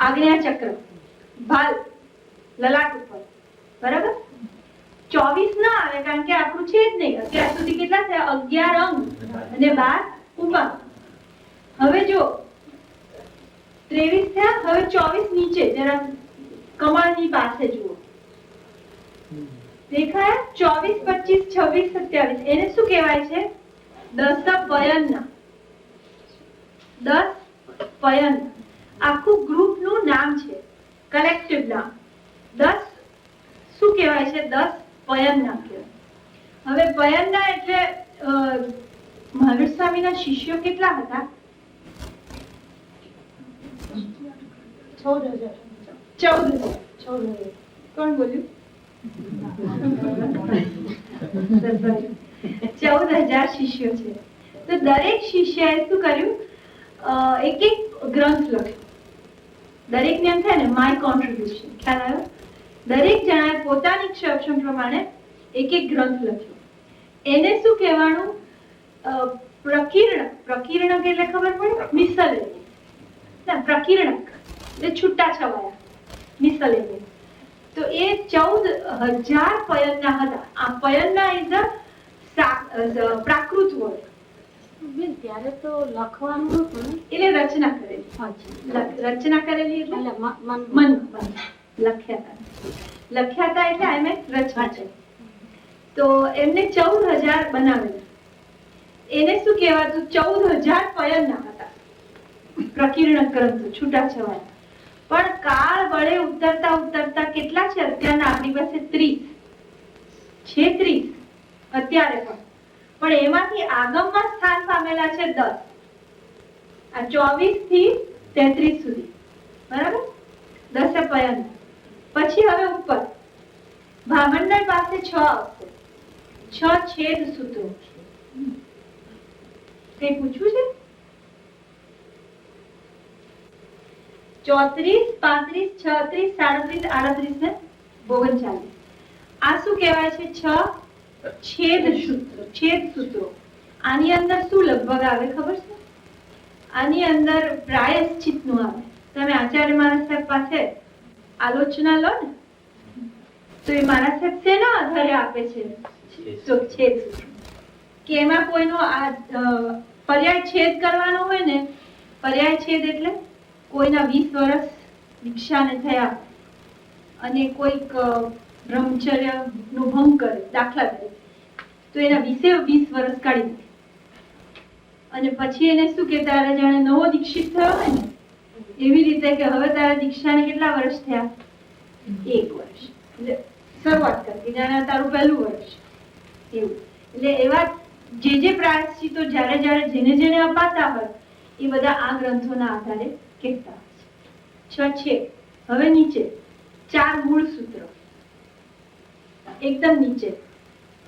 આજ્ઞા ચક્ર, ભાલ, લલાટ ઉપર, બરાબર. 24 ના આવે કારણ કે આપણું છે જ નહીં. અત્યાર સુધી કેટલા થયા? 11 અંગ અને 12 ઉપાંગ. હવે જો 23 થયા, હવે 24 નીચે જરા કમળની પાસે જુઓ, દેખાય? 24, 25, 26, 27 એને શું કહેવાય છે? 10 પયન. 10 પયન આખું ગ્રુપ નું નામ છે, કલેક્ટિવ નામ. 10 શું કહેવાય છે? 10 પયન નામ કહેવાય. હવે પયનના એટલે મહાવીર સ્વામીના શિષ્યો કેટલા હતા? 14,000. કોણ બોલ્યું? 14,000 શિષ્યો છે. તો દરેક શિષ્યએ શું કર્યું? એક એક ગ્રંથ લખ્યો. દરેકને એમ થાય ને માય કોન્ટ્રીબ્યુશન. ખ્યાલ આવ્યો? દરેક જણાએ પોતાની ક્ષમતા પ્રમાણે એક એક ગ્રંથ લખ્યો. એને શું કહેવાનું? પ્રકીર્ણક, પ્રકીર્ણક એટલે ખબર પડે, મિસલેનિયસ. ના, પ્રકીર્ણક એટલે છૂટા છવાયા, મિસલેનિયસ. તો એ 14,000 પયનના હતા. આ પયનના ઇઝ પ્રાકૃત વર્ડ. ત્યારે તો લખવાનું હતું ને, એટલે રચના કરેલી. રચના કરેલી એટલે મન લખ્યા હતા એટલે આઈ મીન રચના છે. તો એમને 14,000 બનાવેલા. એને શું કહેવાતું? 14,000 પયનના હતા પ્રકીર્ણક ગ્રંથો, છૂટાછવાયા. પણ કાળ બળે ઉતરતા ઉતરતા કેટલા છે અત્યારના? આપણી પાસે 30 છે, 30 અત્યારે પણ એમાંથી આગમમાં સ્થાન પામેલા છે 10. આ 24 થી 33 સુધી, બરાબર? 10 પયન. પછી હવે ઉપર ભામંડળ પાસે 6 આવશે, 6 છેદ સૂત્રો. કઈ પૂછવું છે? 34, 35, 36, 37, 38 ને 39. આ શું કહેવાય છે? 6 છેદ સૂત્રો. છેદ સૂત્રો. આની અંદર શું લગભગ આવે ખબર છે? આની અંદર પ્રાયશ્ચિત નું આવે. તમે આચાર્ય મહારાજ સાહેબ પાસે આલોચના લો ને, તો એ મહારાજ સાહેબ શેના આધારે આપે છે? તો છેદ સૂત્ર. કે એમાં કોઈનો આ પર્યાય છેદ કરવાનો હોય ને, પર્યાય છેદ એટલે કોઈના 20 વર્ષ દીક્ષાને થયા અને કોઈક બ્રહ્મચર્ય નો ભંગ કરે, દાખલા તરીકે, તો એના 20 વર્ષ કાઢી દે. અને પછી એને શું કે તારે જાણે નવો દીક્ષિત થયો હોય ને એવી રીતે કે હવે તારા દીક્ષાને કેટલા વર્ષ થયા? 1 વર્ષ. એટલે શરૂઆત કરતી જાણે તારું પહેલું વર્ષ એવું. એટલે એવા જે પ્રાયશ્ચિતો જ્યારે જ્યારે જેને જેને અપાતા હોય એ બધા આ ગ્રંથોના આધારે કહેતા હોય છે. 6 છે. હવે નીચે 4 મૂળ સૂત્રો. એકદમ નીચે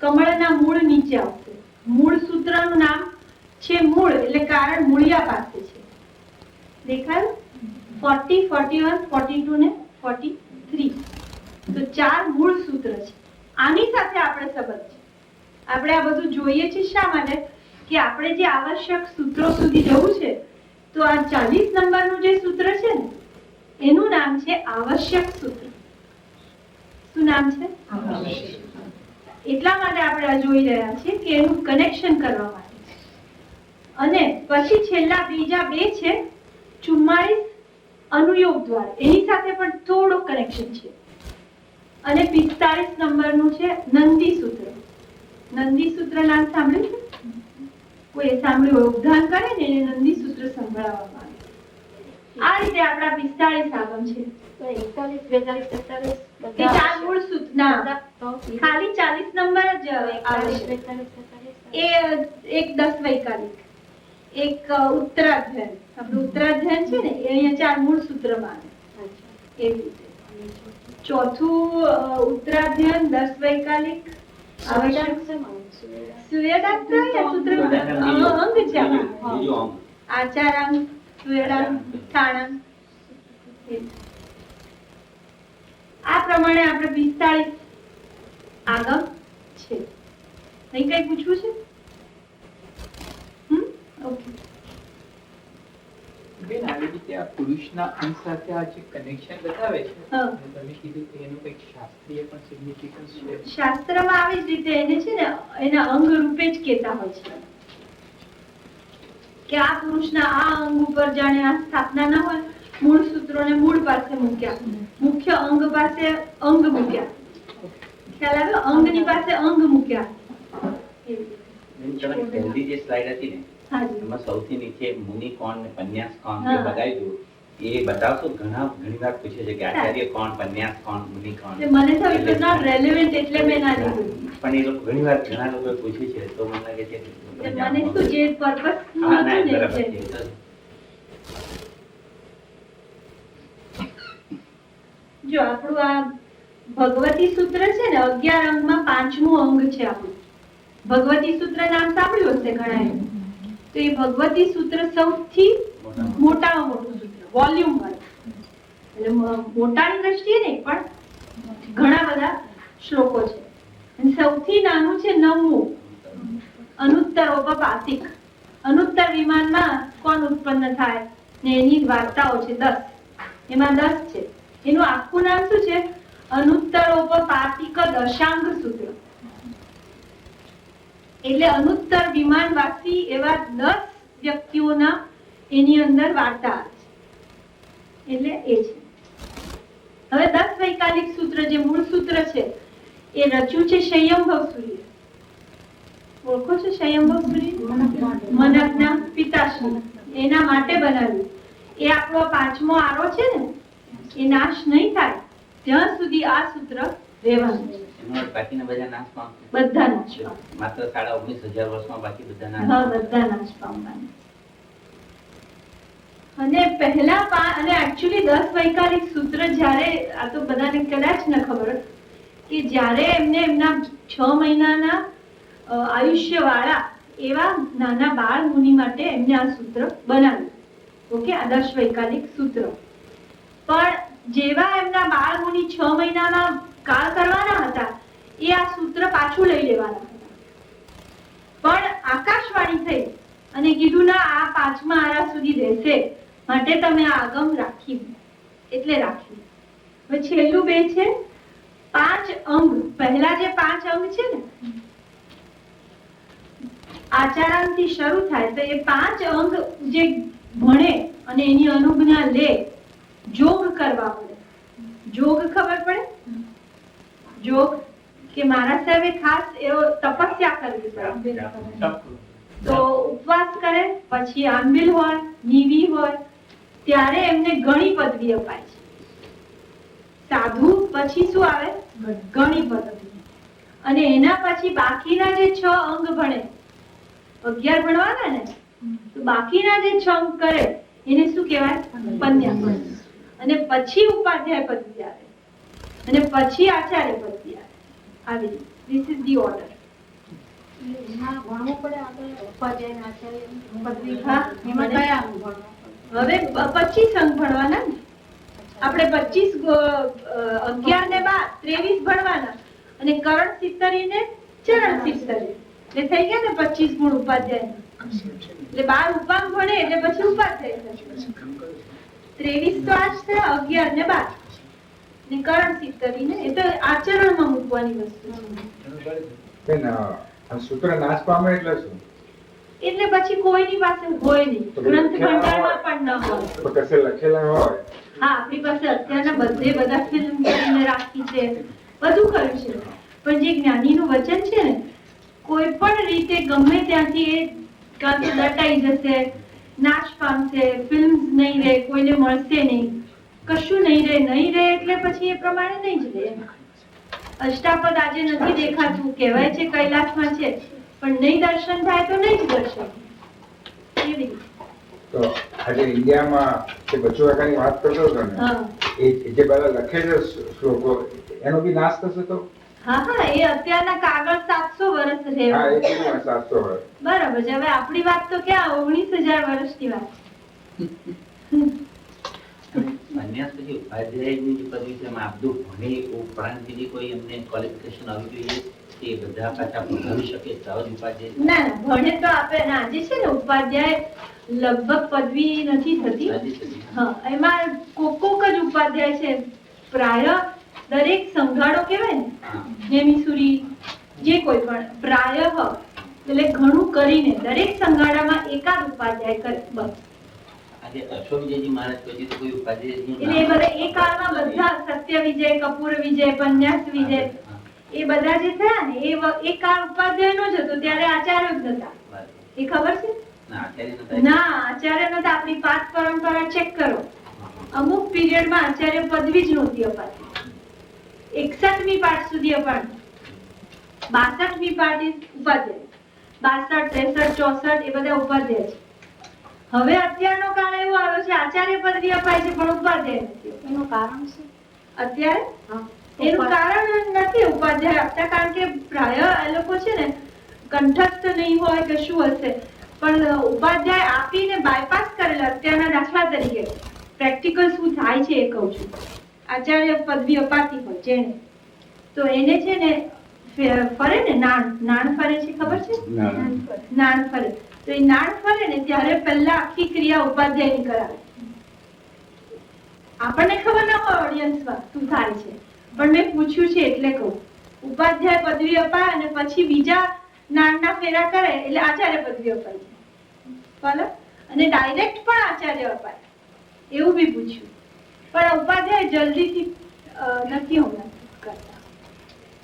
કમળના મૂળ નીચે આવશે. મૂળ સૂત્રનું નામ છે મૂળ, એટલે કારણ મૂળિયા પાસે છે. દેખાયું? 40, 41, 42 ને 43. તો 4 મૂળ સૂત્ર છે. આની સાથે આપણે સંબંધ છે. આપણે આ બધું જોઈએ છીએ શા માટે? કે આપણે જે આવશ્યક સૂત્રો સુધી જવું છે, તો આ 40 નંબરનું જે સૂત્ર છે ને એનું નામ છે આવશ્યક સૂત્ર. શું નામ છે? એટલા માટે આપણે આ જોઈ રહ્યા છીએ કે એનું કનેક્શન કરવા માટે. અને પછી છેલ્લા બીજા 2 છે 44 અનુયોગ દ્વાર, એની સાથે પણ થોડો કનેક્શન છે. અને 45 નંબરનું છે નંદી સૂત્ર. નંદી સૂત્ર નામ સાંભળ્યું છે? કોઈ સાંભળ્યું હોય ઉદ્ધાન કરે ને એને નંદી સૂત્ર સંભળાવવામાં આવે. આ રીતે આપણા 45 આગમ છે. તો 41, 42, 43 એ 4 મૂળ સૂત્ર ના, ખાલી 40 નંબર જ આવે છે. એ એક 10 વૈકાલિક, એક ઉત્તરાધ્યયન. આપણું ઉત્તરાધ્યયન છે ને એ અહીંયા 4 મૂળ સૂત્રમાં આવે. એવી રીતે ચોથું ઉત્તરાધ્યયન, 10 વૈકાલિક, સુવેદાંત સૂત્ર અંગ છે. આચારાંગ, સુવેદાંત, સ્થાનાંગ. આ પ્રમાણે આપણે 45 આગમ છે. નહીં કઈ પૂછવું છે? ઓકે. બેન, આવી રીતે આ પુરુષના અંગ સાથે આ જે કનેક્શન બતાવે છે, તમે કીધું કે એનું કંઈક શાસ્ત્રીય પણ સિગ્નિફિકન્સ છે. શાસ્ત્રમાં આવી જ રીતે એને છે ને એના અંગ રૂપે જ કહેતા હોય છે કે આ પુરુષના આ અંગ ઉપર જાણે આ સ્થાપના ના હોય, મૂળ સૂત્રોને મૂળ પાસે મૂક્યા, મુખ્ય અંગ પાસે અંગ મૂક્યા. ખ્યાલ આવ્યો? અંગની પાસે અંગ મૂક્યા. તમારી પહેલી જે સ્લાઇડ હતી ને એમાં સૌથી નીચે મુનિ કોણ ને પન્યાસ કોણ જે બતાવ્યું એ બતાવશો? ઘણી વાર પૂછે છે કે આચાર્ય કોણ, પન્યાસ કોણ, મુનિ કોણ. મને તો ઇટ વોઝ નોટ રેલેવન્ટ એટલે મેં ના લીધું. પણ એ લોકો ઘણી વાર ઘણા લોકો પૂછે છે તો મને લાગે છે મને શું જે પર્પસ નું હતું ને એટલે. જો આપણું આ ભગવતી સૂત્ર છે ને 11 અંગમાં 5મું અંગ છે આપણું. ભગવતી સૂત્ર નામ સાંભળ્યું હશે ઘણાએ. તો એ ભગવતી સૂત્ર સૌથી મોટામાં મોટું સૂત્ર, વોલ્યુમ વાળું. એટલે મોટાની દ્રષ્ટિએ નહીં પણ ઘણા બધા શ્લોકો છે. અને સૌથી નાનું છે 9મું અનુત્તરોપપાતિક. અનુત્તર વિમાનમાં કોણ ઉત્પન્ન થાય ને એની વાર્તાઓ છે 10. એમાં 10 છે. એનું આખું નામ શું છે? અનુત્તરોપપાતિક દશાંગ સૂત્ર. એટલે અનુત્તર વિમાનવાસી એવા 10 વ્યક્તિઓના એની અંદર વાર્તા આવે છે. એટલે એ છે. હવે 10 વૈકાલિક સૂત્ર જે મૂળ સૂત્ર છે એ રચ્યું છે સંયમભવ સૂર્ય. ઓળખો છો સંયમભવ સૂર્ય? મનકના પિતાશ્રી એના માટે બનાવ્યું. એ આપણો 5મો આરો છે ને, એ નાશ નહીં થાય ત્યાં સુધી આ સૂત્ર રહેવાનું છે. એમાં બાકીના બધા નાશ પામશે. બધા નાશ પામશે. માત્ર 19,500 વર્ષમાં બાકી બધા નાશ હા, બધા નાશ પામવાના. અને પહેલા અને એકચ્યુઅલી 10 વૈકાલિક સૂત્ર જ્યારે આ તો બધાને કદાચ ન ખબર કે જ્યારે એમને એમના 6 મહિનાના આયુષ્ય વાળા એવા નાના બાળ મુનિ માટે એમને આ સૂત્ર બનાવ્યું. ઓકે, આ 10 વૈકાલિક સૂત્ર. પણ જેવા એમના બાળ મુનિ 6 મહિનાના કાળ કરવાના હતા એ આ સૂત્ર પાછું લઈ લેવાના હતા. પણ આકાશવાણી થઈ અને કીધું ના, આ 5મા આરા સુધી રહેશે માટે તમે આ આગમ રાખી, એટલે રાખી. હવે છેલ્લું 2 છે 5 અંગ. પહેલા જે 5 અંગ છે ને, આચારાંતથી શરૂ થાય તો એ 5 અંગ જે ભણે અને એની અનુજ્ઞા લે, જોગ કરવા પડે. જોગ ખબર પડે? જોગ કે મારા સાહેબે ખાસ એવો તપસ્યા કરવી પડે. તો ઉપવાસ કરે, પછી આંબિલ હોય, નીવી હોય, ત્યારે એમને ઘણી પદવી અપાય છે. સાધુ પછી શું આવે? ઘણી પદવી. અને એના પછી બાકીના જે 6 અંગ ભણે, 11 ભણવાના ને, તો બાકીના જે 6 અંગ કરે એને શું કહેવાય? પન્યા. અને પછી ઉપાધ્યાય પદવી આવે, અને પછી આચાર્ય પદવી આવે. આવી રીતે. This is the order. એમાં ભણવું પડે આપણે ઉપાધ્યાય ને આચાર્ય પદવી. હા, એમાં કયા અંગ ભણવા પડે? હવે 25 અંગ ભણવાના ને આપણે. 25 11 ને 23 ભણવાના, અને કરણ સિત્તરી ને ચરણ સિત્તરી, એટલે થઈ ગયા ને 25 ગુણ ઉપાધ્યાય. એટલે 12 ઉપાંગ ભણે એટલે પછી ઉપાધ્યાય થશે. 23 તો આજ છે, 11 ને 12 ને કરણ સિત્તરી ને એ તો આચરણમાં મૂકવાની વસ્તુ છે. સૂત્ર નાશ પામે એટલે શું? એટલે પછી કોઈની પાસે હોય નહીં, ગ્રંથ ભંડારમાં પણ ન હોય. તો કશે લખેલા હોય. હા, આપણી પાસે અત્યારના બધા ફિલ્મ કરીને રાખી છે, બધું કર્યું છે. પણ જે જ્ઞાનીનું વચન છે ને, કોઈ પણ રીતે ગમે ત્યાંથી એ કાં તો દટાઈ જશે, નાશ પામશે, ફિલ્મ નહીં રહે, કોઈને મળશે નહીં, કશું નહીં રહે એટલે પછી એ પ્રમાણે નહીં જ રહે. અષ્ટાપદ આજે નથી દેખાતું, કહેવાય છે કૈલાસમાં છે, પણ નહીં દર્શન થાય તો નહીં જ દર્શન. એવી રીતે. તો આજે ઇન્ડિયામાં જે બચુવાકાની વાત કરતો હતો ને, એ જે બધા લખે છે શ્લોકો, એનો બી નાશ થશે તો? હા, એ અત્યારના કાગળ 700 વર્ષ રહે. હા, એ કેવું 700 વર્ષ. બરાબર છે. હવે આપણી વાત તો ક્યાં 19,000 વર્ષની વાત. સંન્યાસ પછી ઉપાધ્યાયની જે પદવી છે એમાં આપદું ભણે ઉપરાંત બીજી કોઈ એમને ક્વોલિફિકેશન આવી જોઈએ કે બધા પાછા ભણી શકે તો જ ઉપાધ્યાય? ના, ભણે તો આપે આજે છે ને ઉપાધ્યાય લગભગ પદવી નથી થતી. હા, એમાં કોક જ ઉપાધ્યાય છે. પ્રાય દરેક સંઘાડો કહેવાય ને, નેમિસુરી જે કોઈ પણ પ્રાય એટલે ઘણું કરીને દરેક સંઘાડામાં એકાદ ઉપાધ્યાય કરે બસ. આજે અશોકજી મહારાજ પછી તો કોઈ ઉપાધ્યાય એટલે એ બધા એ કાળમાં બધા સત્ય વિજય, કપૂર વિજય, પન્યાસ વિજય એ બધા જે થયા ને એ કાળ ઉપાધ્યાય નો જ હતો. ત્યારે આચાર્ય જ નતા. એ ખબર છે? ના, આચાર્ય નતા. આપણી પાઠ પરંપરા ચેક કરો. અમુક પીરિયડમાં આચાર્ય પદવી જ નહોતી અપાતી. 61મી પાઠ સુધી અપાતી. 62મી પાઠ ઉપાધ્યાય. 62, 63, 64 એ બધા ઉપાધ્યાય છે. હવે અત્યારનો કાળ એવો આવ્યો છે આચાર્ય પદવી અપાય છે પણ ઉપાધ્યાય નથી. એનું કારણ શું? અત્યારે એનું કારણ નથી ઉપાધ્યાય આપતા, કારણ કે પ્રાય એ લોકો છે ને કંઠસ્થ નહીં હોય કે શું હશે, પણ ઉપાધ્યાય આપીને બાયપાસ કરેલા. અત્યારના દાખલા તરીકે પ્રેક્ટિકલ શું થાય છે એ કહું છું. આચાર્ય પદવી અપાતી હોય જેને, તો એને છે ને ફરે ને નાણ ફરે છે, ખબર છે? નાણ ફરે તો એ નાળ ફરે ને ત્યારે પહેલા આખી ક્રિયા ઉપાધ્યાયની કરાવે. આપણને ખબર ના હોય ઓડિયન્સમાં શું થાય છે, પણ મેં પૂછ્યું છે એટલે કહું. ઉપાધ્યાય પદવી અપાય અને પછી બીજા નાળના ફેરા કરે એટલે આચાર્ય પદવી અપાય છે. બરાબર? અને ડાયરેક્ટ પણ આચાર્ય અપાય એવું બી પૂછ્યું, પણ ઉપાધ્યાય જલ્દીથી નથી હોના કરતા.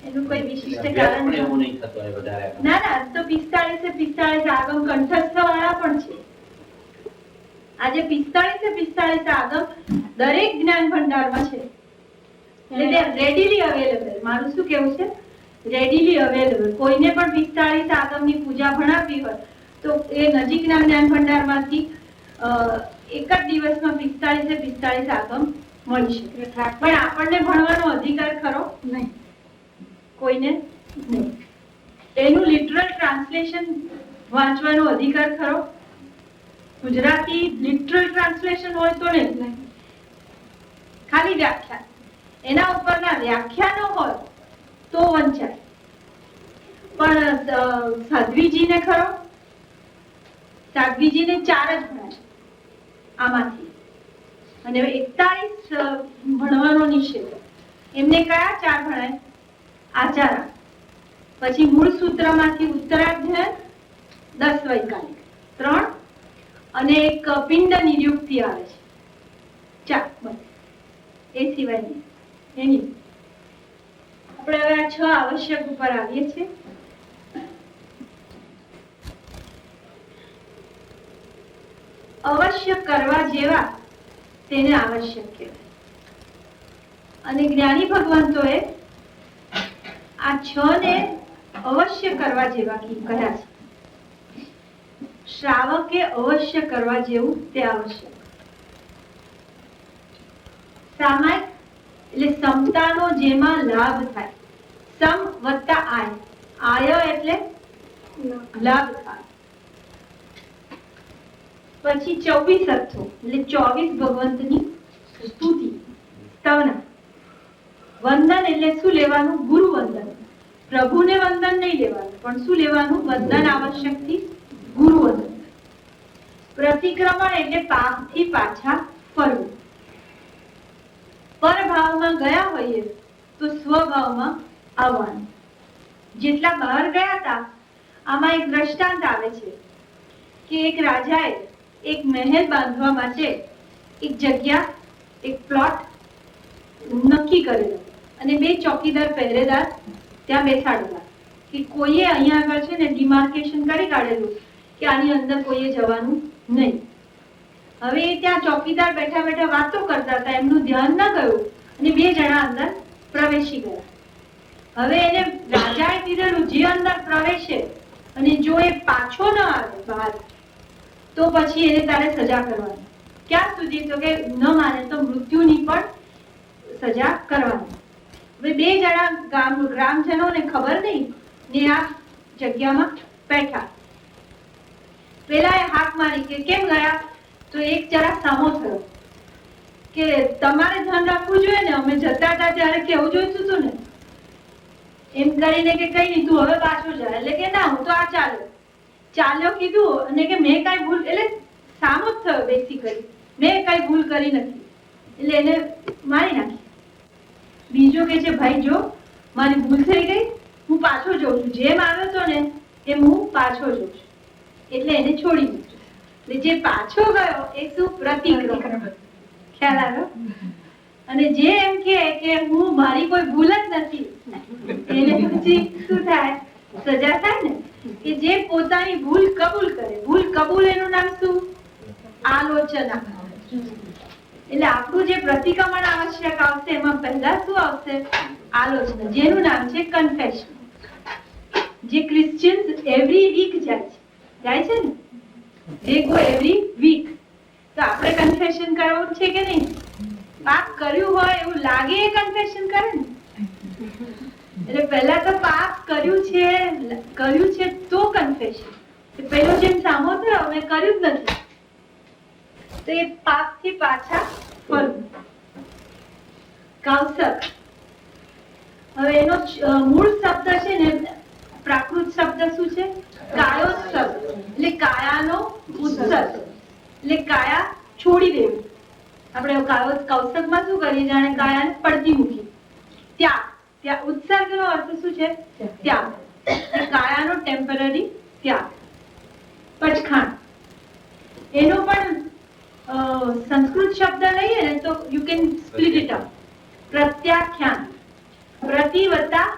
એનું કોઈ વિશિષ્ટ કારણ પણ એવું નહીં થતું હોય વધારે. ના ના, તો 45 આગમ કંઠસ્થ વાળા પણ છે. આજે 45 આગમ દરેક જ્ઞાન ભંડારમાં છે, એટલે રેડીલી અવેલેબલ. મારું શું કેવું છે, રેડીલી અવેલેબલ. કોઈને પણ 45 આગમની પૂજા ભણાવવી હોય તો એ નજીકના જ્ઞાન ભંડારમાંથી એક જ દિવસમાં 45 આગમ મળી શકે. પણ આપણને ભણવાનો અધિકાર ખરો નહીં, કોઈને નહીં. એનું લિટરલ ટ્રાન્સલેશન વાંચવાનો અધિકાર ખરો? ગુજરાતી લિટરલ ટ્રાન્સલેશન હોય તો નહીં, ખાલી વ્યાખ્યાન, એના ઉપરના વ્યાખ્યાનો હોય તો વંચાય. પણ સાધ્વીજીને ખરો? સાધ્વીજીને 4 જ ભણાય આમાંથી, અને 41 ભણવાનો નિષેધ. એમને કયા 4 ભણાય? આચારા, પછી મૂળ સૂત્રમાંથી ઉત્તરાધ્યાય, 10 વૈકાલિક 3, અને એક પિંડ નિયુક્તિ આવે છે 4. બસ એ સિવાય એની આપણે હવે આ 6 આવશ્યક ઉપર આવીએ છીએ. અવશ્ય કરવા જેવા તેને આવશ્યક કહેવાય. અને જ્ઞાની ભગવંતોએ આ 6 ને અવશ્ય કરવા જેવા કહ્યા છે. શ્રાવકે અવશ્ય કરવા જેવું તે આવશ્યક. સામાયિક એટલે સમતાનો જેમાં લાભ થાય. સમ વત્તા આય, આય એટલે લાભ થાય. પછી 24 અર્થો એટલે 24 ભગવંતની સ્તુતિ સ્તવના. વંદન એટલે શું લેવાનું? ગુરુ વંદન. પ્રભુને વંદન નહીં લેવાનું, પણ શું લેવાનું? વંદન આવશ્યકથી ગુરુ વંદન. પ્રતિક્રમણ એટલે પાપથી પાછા ફરવું. પરભાવમાં ગયા હોઈએ તો સ્વભાવમાં આવવાનું. જેટલા બહાર ગયા હતા, આમાં એક દ્રષ્ટાંત આવે છે કે એક રાજાએ એક મહેલ બાંધવા માટે એક જગ્યા, એક પ્લોટ નક્કી કરેલો અને 2 ચોકીદાર પહેરેદાર ત્યાં બેસાડેલા કે કોઈએ અહીંયા આગળ છે ને ડિમાર્કેશન કરી કાઢેલું કે આની અંદર કોઈએ જવાનું નહીં. હવે ત્યાં ચોકીદાર બેઠા બેઠા વાતો કરતા હતા, એમનું ધ્યાન ન ગયું અને 2 જણા અંદર પ્રવેશી ગયા. હવે એને રાજાએ કીધેલું જે અંદર પ્રવેશે અને જો એ પાછો ન આવે બહાર તો પછી એને તારે સજા કરવાની. ક્યાં સુધી? તો કે ન માને તો મૃત્યુની પણ સજા કરવાની. હવે 2 જણા ગ્રામજનોને ખબર નહીં ને આ જગ્યામાં બેઠા. પેલાએ હાક મારી કે કેમ ગયા? તો એક જરા સામો થયો કે તમારે ધ્યાન રાખવું જોઈએ ને, અમે જતા હતા ત્યારે કેવું જોઈતું હતું ને. એમ કરીને કે કઈ નહીં, તું હવે પાછો જા. એટલે કે ના, હું તો આ ચાલ્યો કીધું અને કે મેં કઈ ભૂલ, એટલે સામો જ થયો બેસિકલી, મેં કઈ ભૂલ કરી નથી. એટલે એને મારી નાખી. બીજો કે છે ભાઈ જો મારી ભૂલ થઈ ગઈ, હું પાછો જઉં છું, જેમ આવ્યો હતો ને એમ હું પાછો જઉં છું. એટલે એને છોડી દીધું. એટલે જે પાછો ગયો એ શું? પ્રતિક્રમણ. ખ્યાલ આવ્યો? અને જે એમ કે હું મારી કોઈ ભૂલ જ નથી, એને પછી શું થાય? સજા થાય ને. કે જે પોતાની ભૂલ કબૂલ કરે. ભૂલ કબૂલ એનું નામ શું? આલોચના. એટલે આપણું જે પ્રતિક્રમણ આવશ્યક આવશે એમાં પહેલા શું આવશે? આલોચના, જેનું નામ છે કન્ફેશન. જે ક્રિશ્ચિયન્સ એવરી વીક જાય છે ને, they go every week. તો આપણે કન્ફેશન કરવું છે કે નહીં? પાપ કર્યું હોય એવું લાગે એ કન્ફેશન કરે ને. એટલે પહેલા તો પાપ કર્યું છે તો કન્ફેશન. પેલો જેમ સામો થયો મેં કર્યું જ નથી, તો એ પાપથી પાછા ફરવું. કૌશક. હવે એનો મૂળ શબ્દ છે ને, પ્રાકૃત શબ્દ શું છે? કાયોત્સવ. એટલે એટલે કાયાનો ઉત્સર્ગ એટલે કાયા છોડી દેવું. આપણે કૌશકમાં શું કરીએ, જાણે કાયાને પડતી મૂકી. ત્યાગ ઉત્સર્ગનો અર્થ શું છે? ત્યાગ. કાયાનો ટેમ્પરરી ત્યાગ. પચખાણ એનો પણ સંસ્કૃત શબ્દ લઈએ ને તો you can split it up. પ્રત્યાખ્યાન, પ્રતિ વત્તા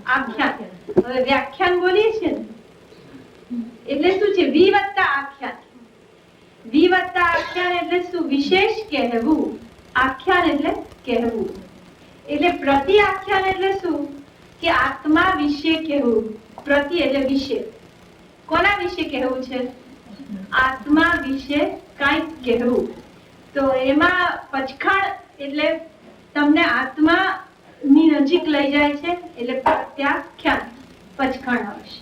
આખ્યાન. હવે વ્યાખ્યાન બોલીએ છીએ ને એટલે શું છે? વિ વત્તા આખ્યાન. વિ વત્તા આખ્યાન એટલે શું? વિશેષ કહેવું. આખ્યાન એટલે કહેવું. એટલે પ્રતિ આખ્યાન એટલે શું? કે આત્મા વિશે કહેવું. પ્રતિ એટલે વિશે. કોના વિશે કહેવું છે? આત્મા વિશે કંઈક કહેવું. તો એમાં પચખાણ એટલે તમને આત્મા ની નજીક લઈ જાય છે એટલે પ્રત્યાખ્યાન, પચખાણ આવશે.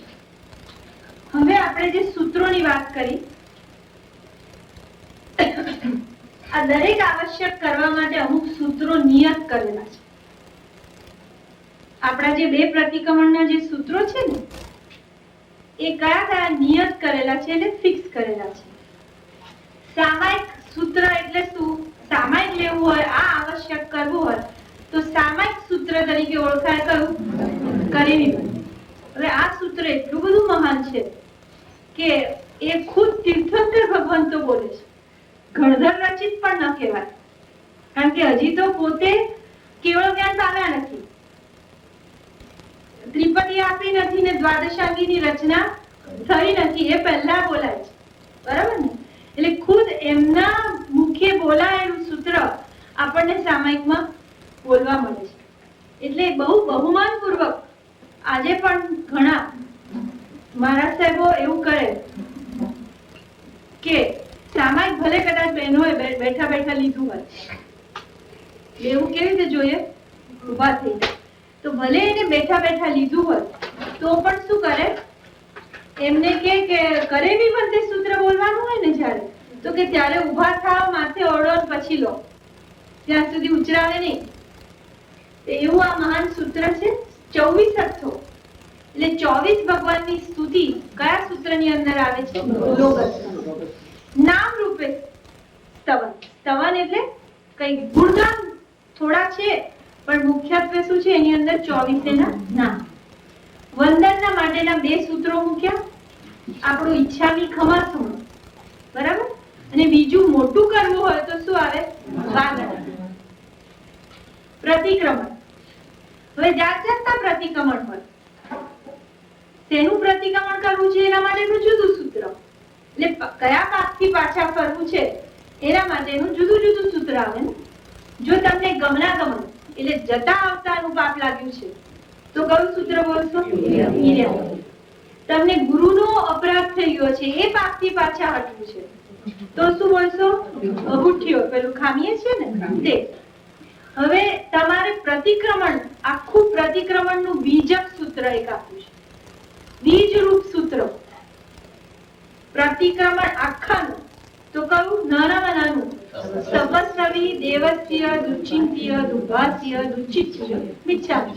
હવે આપણે જે સૂત્રોની વાત કરી, આ દરેક આવશ્યક કરવા માટે અમુક સૂત્રો નિયત કરેલા છે. આપણા જે બે પ્રતિક્રમણના જે સૂત્રો છે ને એ કયા કયા નિયત કરેલા છે એટલે ફિક્સ કરેલા છે. સામાયિક સૂત્ર એટલે શું? સામાયિક લેવું હોય, આ આવશ્યક કરવું હોય તો સામાયિક સૂત્ર તરીકે ઓળખાય કયું? કરેવી બંધ. હવે આ સૂત્ર એટલું બધું મહાન છે કે એ ખુદ તીર્થંકર ભગવાન તો બોલે છે, ગણધર રચિત પણ ન કહેવાય. કારણ કે હજી તો પોતે કેવળ જ્ઞાન પામ્યા નથી, ત્રિપદી આપી નથી ને દ્વાદશાંગીની રચના થઈ નથી, એ પહેલા બોલાય છે. બરાબર ને? એટલે ખુદ એમના મુખે બોલાયેલું સૂત્ર આપણને સામાયિકમાં બોલવા મળે છે. એટલે બહુ બહુમાન પૂર્વક આજે પણ ઘણા મહારાજ સાહેબો એવું કરે કે સામાયિક ભલે કદાચ બહેનોએ બેઠા બેઠા લીધું હોય, એવું કેવી રીતે જોઈએ? ઉભા થઈ તો ભલે એને બેઠા બેઠા લીધું હોય તો પણ શું કરે? એમને કે કરેવી બંધે સૂત્ર બોલવાનું હોય ને જ્યારે, તો કે ત્યારે ઉભા થાવ, માથે ઓળો પછી લો, ત્યાં સુધી ઉચરાવે નહીં. એવું આ મહાન સૂત્ર છે. 24 અર્થો એટલે 24 ભગવાનની સ્તુતિ કયા સૂત્રની અંદર આવે છે? લોગસ. નામ રૂપે સ્તવન. સ્તવન એટલે કઈ ગુણગાન થોડા છે પણ મુખ્યત્વે શું છે? એની અંદર 24 ના નામ. વંદનના માટેના બે સૂત્રો મૂક્યા. આપણું ઈચ્છામી ખમાસુણ, બરાબર? અને બીજું મોટું કરવું હોય તો શું આવે? વાગડ. પ્રતિક્રમણ. હવે જાત જાતના પ્રતિક્રમણ હોય, તેનું પ્રતિક્રમણ કરવું છે એના માટેનું જુદું સૂત્ર. એટલે કયા પાકથી પાછા ફરવું છે એના માટેનું જુદું જુદું સૂત્ર આવે ને. જો તમને ગમનાગમન એટલે જતા આવતાનું પાપ લાગ્યું છે તો કયું સૂત્ર બોલશો? ઈર્યા. તમને ગુરુનો અપરાધ થઈ ગયો છે, એ પાપથી પાછા હટવું છે તો શું બોલશો? અગુઠ્યો, પેલું ખામીએ છે ને તે. હવે તમારે પ્રતિક્રમણ, આખું પ્રતિક્રમણનું બીજક સૂત્ર એક આપ્યું છે, બીજ રૂપ સૂત્ર. પ્રતિક્રમણ આખાનું તો કયું? નાનામાં સપસ્રવી દેવસ્ય દુચિંત્ય દુભાસ્ય દુચિત્ય મિચ્છામિ.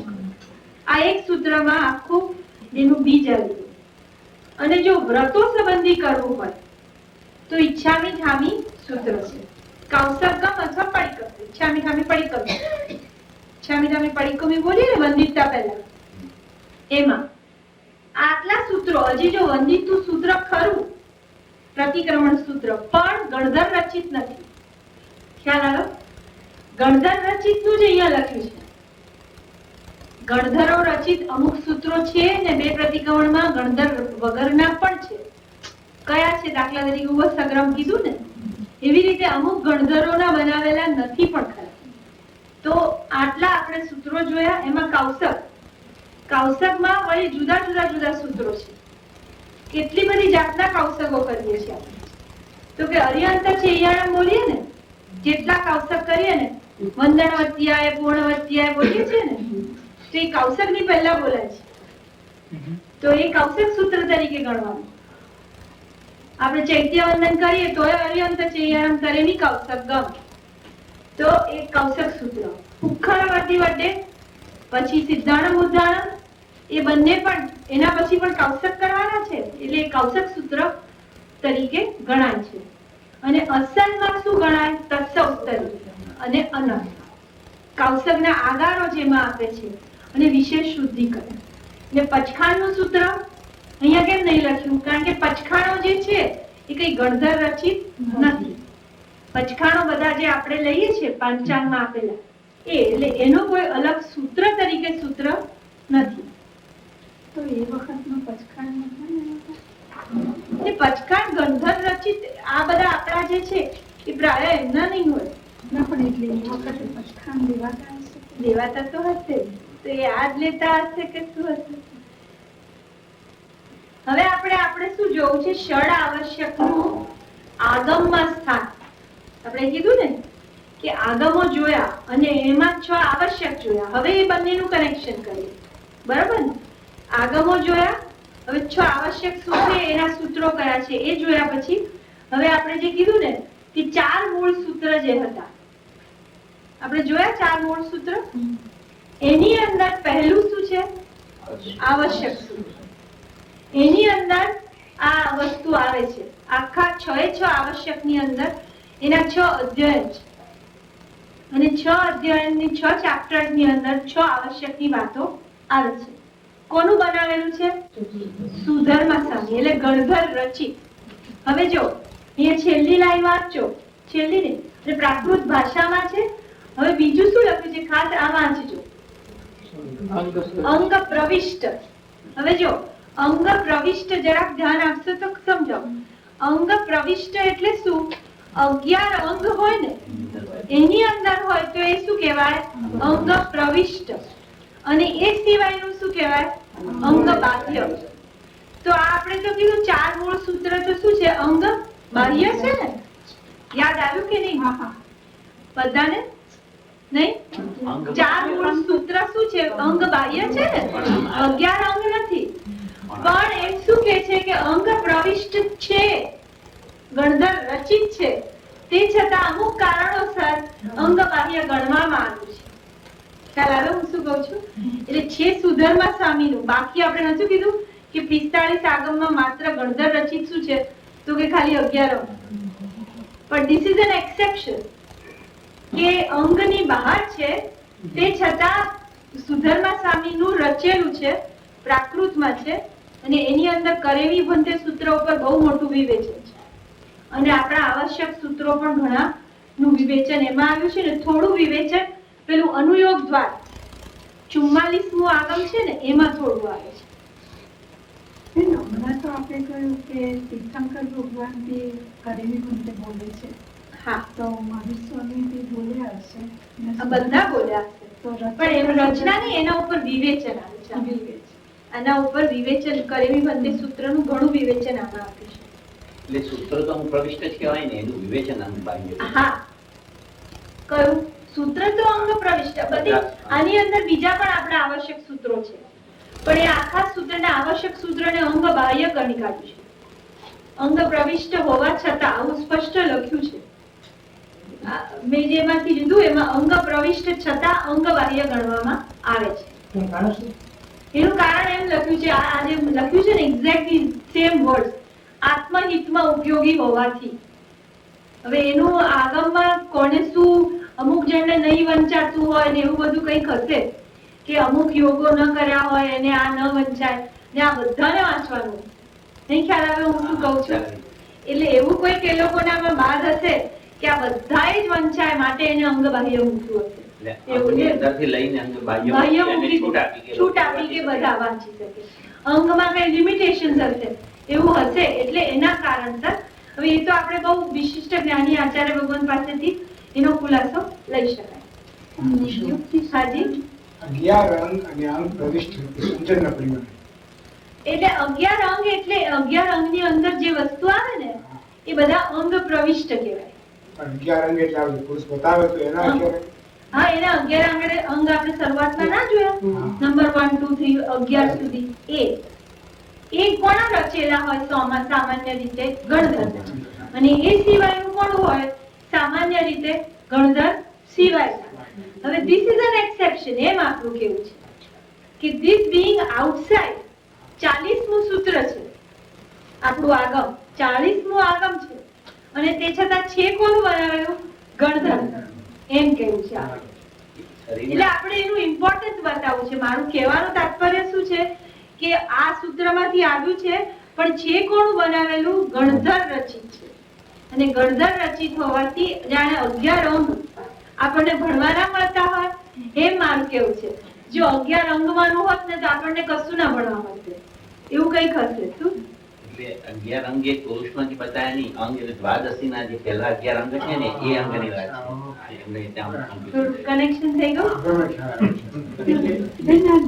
આ એક સૂત્રમાં આખું એનું બીજ આવ્યું. અને જો વ્રતો સંબંધી કરવું હોય તો ઈચ્છામિ ઠામી સૂત્ર છે. કૌશકમ અથવા પડિકમ. ઈચ્છામિ ઠામી પડિકમ. ઈચ્છામિ ઠામી પડિકમ બોલીએ ને વંદિતતા પહેલા, એમાં આટલા સૂત્રો. હજી જો વંદિતનું સૂત્ર ખરું, પ્રતિક્રમણ સૂત્ર, પણ ગણધર રચિત નથી. ખ્યાલ આવ્યો? ગણધર રચિત નું જ અહીંયા લખ્યું છે. ગણધરો રચિત અમુક સૂત્રો છે ને બે પ્રતિક્રમણમાં ગણધર વગરના પણ છે. કયા છે? દાખલા તરીકે ઉપસંગ્રમ કીધું ને, એવી રીતે અમુક ગણધરોના બનાવેલા નથી પણ ખરા. તો આટલા આપણે સૂત્રો જોયા. એમાં કૌશકમાં વળી જુદા જુદા સૂત્રો છે. કેટલી બધી જાતના કૌશકો કરીએ છીએ આપણે. તો કે અરિયંત છે ઈયાણમ બોલીએ ને, જેટલા કૌશક કરીએ ને, વંદનવત્યાય પૂર્ણવત્યાય બોલીએ છીએ ને, તો એ કૌશકની પહેલા બોલાય છે. તો એ કૌશક સૂત્ર તરીકે ગણવાનું. આપણે ચૈત્ય વંદન કરીએ તો અરિયંત છે ઈયાણમ કરેની કૌશક ગમ, તો એ કૌશક સૂત્ર. ઉખરવર્તી વડે પછી સિદ્ધાણમ ઉદ્ધાણમ, એ બંને પણ એના પછી પણ કૌશક કરવાના છે એટલે કૌશક સૂત્ર તરીકે ગણાય છે અને અસલમાં શું ગણાય? તત્સવ તરીકે અને અનંત. કૌશકના આગારો જેમાં આપે છે અને વિશેષ શુદ્ધિકરણ. એટલે પચખાણનું સૂત્ર અહીંયા કેમ નહીં લખ્યું? કારણ કે પચખાણો જે છે એ કઈ ગણધર રચિત નથી. પચખાણો બધા જે આપણે લઈએ છીએ પંચાંગમાં આપેલા એટલે એનો કોઈ અલગ સૂત્ર તરીકે સૂત્ર નથી. તો એ વખતનો પચખાણ પચખાણ ગંધર રચિત આ બધા આપણા જે છે એ પ્રાય એમના નહીં હોય. ના, પણ એટલે એ વખતે પચખાણ દેવાતા હશે. દેવાતા તો હશે, તો એ યાદ લેતા હશે કે શું હશે? હવે આપણે શું જોવું છે? ષડ આવશ્યકનું આગમમાં સ્થાન. આપણે કીધું ને કે આગમો જોયા અને એમાં 6 આવશ્યક જોયા. હવે એ બંનેનું કનેક્શન કરીએ, બરાબર ને? આગમો જોયા, હવે 6 આવશ્યક શું છે એના સૂત્રો કયા છે એ જોયા પછી હવે આપણે જે કીધું ને કે 4 મૂળ સૂત્ર જે હતા આપણે જોયા. 4 મૂળ સૂત્ર, એની અંદર પહેલું શું છે? આવશ્યક સૂત્ર. એની અંદર આ વસ્તુ આવે છે. આખા 6 આવશ્યકની અંદર એના 6 અધ્યયન છે અને 6 અધ્યયનની 6 ચેપ્ટર્સની અંદર 6 આવશ્યકની વાતો આવે છે. કોનું બનાવેલું છે? સુધર્મા સ્વામી, એટલે ગણધર રચિત. હવે જો અહીંયા છેલ્લી લાઈન વાંચજો, છેલ્લી ને એટલે પ્રાકૃત ભાષામાં છે. હવે બીજું શું લખ્યું છે ખાસ આ વાંચજો, અંગ પ્રવિષ્ટ. હવે જો અંગ પ્રવિષ્ટ જરાક ધ્યાન આપશો તો સમજાવો. અંગ પ્રવિષ્ટ એટલે શું? 11 અંગ હોય ને એની અંદર હોય તો એ શું કહેવાય? અંગ પ્રવિષ્ટ. અને એ સિવાયનું શું કહેવાય? અંગ બાહ્ય. તો આપણે તો કીધું 4 મૂળ સૂત્ર તો શું છે? અંગ બાહ્ય છે ને? યાદ આવ્યું કે નહીં? બધાને નહીં? 4 મૂળ સૂત્ર શું છે? અંગ બાહ્ય છે ને? 11 અંગ નથી. પણ એમ શું કહે છે કે અંગ પ્રવિષ્ટ છે, ગણધર રચિત છે, તે છતાં અમુક કારણોસર અંગ બાહ્ય ગણવામાં આવ્યું છે. ખ્યાલ આવે હું શું કહું છું? એટલે છે સુધર્મા સ્વામીનું. બાકી આપણે નતું કીધું કે 45 આગમમાં માત્ર ગણધર રચિત શું છે? તો કે ખાલી 11 અંગ. પણ ધીસ ઇઝ એન એક્સેપ્શન કે અંગની બહાર છે તે છતાં સુધર્મા સ્વામીનું રચેલું છે, પ્રાકૃતમાં છે અને એની અંદર કરેવી બંધે સૂત્રો ઉપર બહુ મોટું વિવેચન છે અને આપણા આવશ્યક સૂત્રો પણ ઘણા નું વિવેચન એમાં આવ્યું છે ને. થોડું વિવેચન પેલું અનુયોગ દ્વાર 44મું આગમ છે ને એમાં થોડું આવે છે. હમણાં તો આપણે કહ્યું કે તીર્થંકર ભગવાન બી કરેલી બંધે બોલે છે. હા, તો મહાવીર સ્વામી બી બોલ્યા હશે. આ બધા બોલ્યા હશે તો પણ એમ રચના નહીં, એના ઉપર વિવેચન આવે છે. આના ઉપર વિવેચન કરેવી બંને સૂત્રનું ઘણું વિવેચન આમાં આપ્યું છે. એટલે સૂત્ર તો હું પ્રવિષ્ટ જ કહેવાય ને, એનું વિવેચન અંગ બાહ્ય. હા, કયું સૂત્ર તો અંગ પ્રવિષ્ટ. બધી આની અંદર બીજા પણ આપણા આવશ્યક સૂત્રો છે પણ એ આખા સૂત્રના આવશ્યક સૂત્રને અંગ બાહ્ય ગણી કાઢ્યું છે. અંગ પ્રવિષ્ટ હોવા છતાં આવું સ્પષ્ટ લખ્યું છે. મેં જેમાંથી લીધું એમાં અંગ પ્રવિષ્ટ છતાં અંગ બાહ્ય ગણવામાં આવે છે. એનું કારણ એમ લખ્યું છે, આ જે લખ્યું છે ને એક્ઝેક્ટલી સેમ વર્ડ, આત્મહિતમાં ઉપયોગી હોવાથી. હવે એનું આગમમાં કોને શું, અમુક જણને નહીં વંચાતું હોય ને એવું બધું કંઈક હશે કે અમુક યોગો ન કર્યા હોય એને આ ન વંચાય ને આ બધાને વાંચવાનું. નહીં ખ્યાલ આવે હું શું કહું છું? એટલે એવું કોઈ એ લોકોનામાં બાદ હશે કે આ બધાએ જ વંચાય માટે એને અંગ બાહ્ય મૂક્યું હશે. છૂટ આપી કે બધા વાંચી શકે. અંગમાં કઈ લિમિટેશન હશે એવું હશે એટલે એના કારણસર. હવે એ તો આપણે બહુ વિશિષ્ટ જ્ઞાની આચાર્ય ભગવાન પાસેથી એનો ખુલાસો લઈ શકાય. હાજી, 11 અંગ અને અંગ પ્રવિષ્ટ સમજણના પરિમાણ. એટલે 11 અંગ એટલે 11 અંગની અંદર જે વસ્તુ આવે ને એ બધા અંગ પ્રવિષ્ટ કહેવાય. 11 અંગ એટલે આવે પુરુષ બતાવે તો એના 11. હા, એના 11 અંગ આપણે શરૂઆતમાં ના જોયા? નંબર 1 2 3 11 સુધી એ કોણ રચેલા હોય? સામાન્ય રીતે ગણધર. અને એ સિવાયનું કોણ હોય? સામાન્ય રીતે ગણધર સિવાય. હવે ધીસ ઇઝ એન એક્સેપ્શન. એમ આપણું કેવું છે કે ધીસ બીઇંગ આઉટસાઇડ 40મું સૂત્ર છે આપણું આગમ 40મું આગમ છે અને તે છતાં છે કોનું બનાવેલું? ગણધર. એમ કેવું છે આપણે. એટલે આપણે એનું ઇમ્પોર્ટન્સ બતાવવું છે. મારું કહેવાનું તાત્પર્ય શું છે કે આ સૂત્રમાંથી આવ્યું છે પણ છે કોનું બનાવેલું? ગણધર રચિત છે. અને ગણધર રચિત હોવાથી જાણે 11 અંગ આપણને ભણવાના મળતા હોય એમ મારું કેવું છે. જો 11 અંગવાનું હોત ને તો આપણને કશું ના ભણવા મળશે. એવું કઈક હશે. શું એટલે 11 અંગ એ પુરુષમાંથી બતાવ્યા નહીં, અંગ એટલે દ્વાદશીના જે પહેલા 11 અંગ છે ને એ અંગની વાત છે. એમને ત્યાં કનેક્શન થઈ ગયું?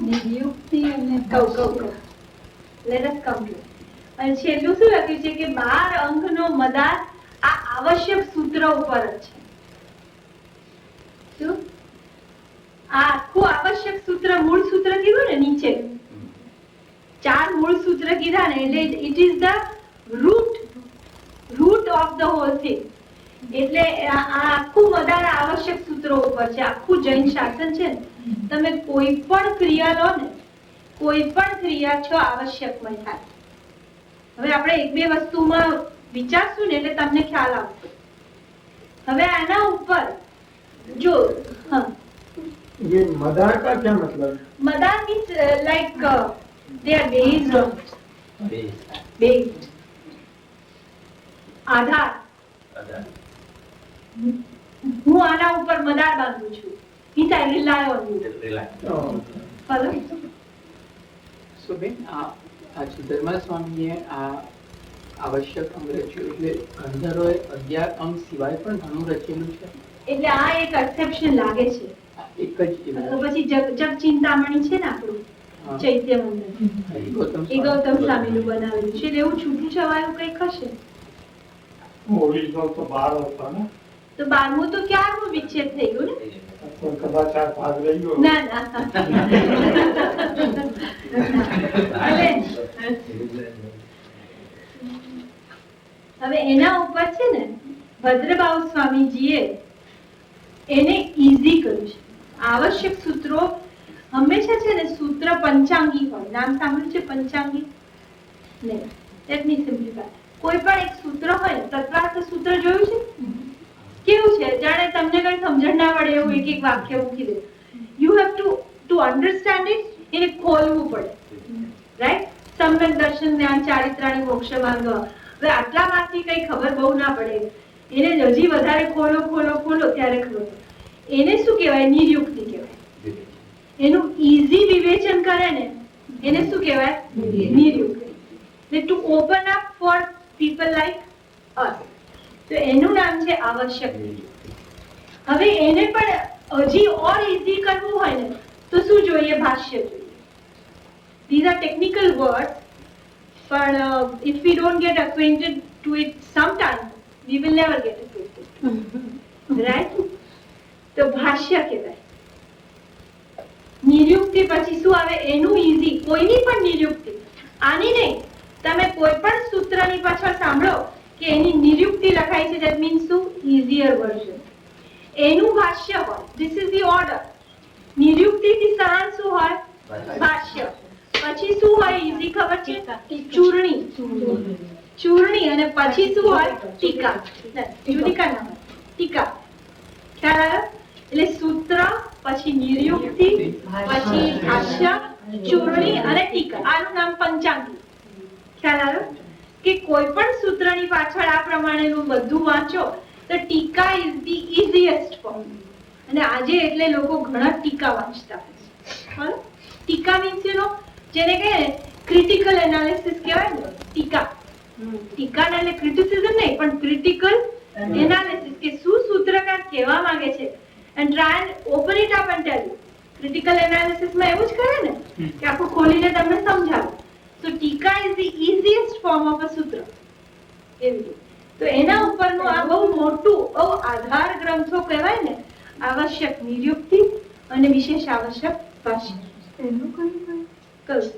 નિયુક્તિ અને Let us come to it. અને છેલ્લું શું લખ્યું છે કે 12 અંગનો મદાર આ આવશ્યક સૂત્ર ઉપર જ છે. શું? આ આખું આવશ્યક સૂત્ર, મૂળ સૂત્ર કીધું ને નીચે, 4 મૂળ સૂત્ર કીધા ને, એટલે it is the root of the hall thing. એટલે આ આખું મદાર આવશ્યક સૂત્રો ઉપર છે. આખું જૈન શાસન છે ને, તમે કોઈ પણ ક્રિયા લો ને, કોઈ પણ ક્રિયા છો આવશ્યકમય થાય. હવે આપણે એક બે વસ્તુમાં વિચારશું ને એટલે તમને ખ્યાલ આવશે. હવે આના ઉપર જો ये मदार का क्या मतलब? મદાર means like they are based on based આધાર. હું આના ઉપર મદાર બાંધું છું. Means I rely on you. Follow. So બેન આજે ધર્મા સ્વામીએ આ આવશ્યક અંગ રચ્યું એટલે ગંધર્વોએ 11 અંગ સિવાય પણ ઘણું રચેલું છે. એટલે આ એક એક્સેપ્શન લાગે છે. એક જ તો પછી જગ ચિંતામણી છે ને આપણું ચૈત્ય મંદિર, એ ગૌતમ સ્વામીનું બનાવેલું છે. એટલે એવું છૂટું છવાયું કંઈક હશે. ओरिजिनल तो 12 होता ना, તો 12મું તો ક્યારનું વિચ્છેદ થઈ ગયું ને? तो कदाच आ भाग रही हो. ના ના હવે એના ઉપર છે ને ભદ્રભાવ સ્વામીજીએ એને ઈઝી કર્યું છે. આવશ્યક સૂત્રો હંમેશા છે ને સૂત્ર પંચાંગી હોય. નામ સાંભળ્યું છે પંચાંગી? નહીં. Let me simplify. કોઈ પણ એક સૂત્ર હોય, તત્વાર્થ સૂત્ર જોયું છે? કેવું છે? જાણે તમને કઈ સમજણ ના પડે એવું એક એક વાક્ય મૂકી દે. You have to understand it. એને ખોલવું પડે, રાઈટ? સમ્યક દર્શન, જ્ઞાન, ચારિત્રાણી, મોક્ષ માર્ગ. હવે આટલામાંથી કઈ ખબર બહુ ના પડે. એને હજી વધારે ખોલો ખોલો ખોલો ત્યારે ખબર પડે. એને શું કહેવાય? નિર્યુક્તિ કહેવાય. એનું ઈઝી વિવેચન કરે ને એને શું કહેવાય? નિર્યુક્તિ. To open up for people like us. તો એનું નામ છે આવશ્યક નિર્યુક્તિ. હવે એને પણ હજી ઓર ઈઝી કરવું હોય ને તો શું જોઈએ? ભાષ્ય જોઈએ. These are technical words, but if we don't get acquainted to it sometime, we will never get acquainted. Right? તો ભાષ્ય કહેવાય. નિર્યુક્તિ પછી શું આવે? એનું ઈઝી. કોઈની પણ નિર્યુક્તિ, આની નહીં, તમે કોઈ પણ સૂત્રની પાછળ સાંભળો કે એની નિર્યુક્તિ લખાય છે, that means શું? easier version. એનું ભાષ્ય હોય. This is the order. નિર્યુક્તિથી સરળ શું હોય? ભાષ્ય. પછી શું હોય? ઈઝી ખબર છે? ચૂર્ણી. ચૂર્ણી. અને પછી શું હોય? ટીકા. ચૂર્ણિકા ના હોય, ટીકા. ખ્યાલ આવ્યો? એટલે સૂત્ર પછી નિર્યુક્તિ પછી ભાષ્ય, ચૂર્ણી અને ટીકા. આનું નામ પંચાંગી. ખ્યાલ આવ્યો? કે કોઈ પણ સૂત્રની પાછળ આ પ્રમાણેનું બધું વાંચો તો ટીકા ઇઝ ધી ઈઝીએસ્ટ ફોર્મ. અને આજે એટલે લોકો ઘણા ટીકા વાંચતા હોય છે. ટીકા મીન્સ યુ નો, જેને કહે ક્રિટિકલ એનાલિસિસ કહેવાય ને, ટીકા. ટીકા એટલે ક્રિટિસિઝમ નહીં, પણ ક્રિટિકલ એનાલિસિસ કે શું સૂત્રકાર કહેવા માંગે છે. And try and open it up and tell you. Critical એનાલિસિસમાં એવું જ કરે ને કે આખું ખોલીને તમને સમજાવે. So ટીકા is the easiest form of a સૂત્ર. એવી. તો એના ઉપરનું આ બહુ મોટું, બહુ આધાર ગ્રંથો કહેવાય ને, આવશ્યક નિર્યુક્તિ અને વિશેષ આવશ્યક ભાષ્ય. એનું કયું કયું?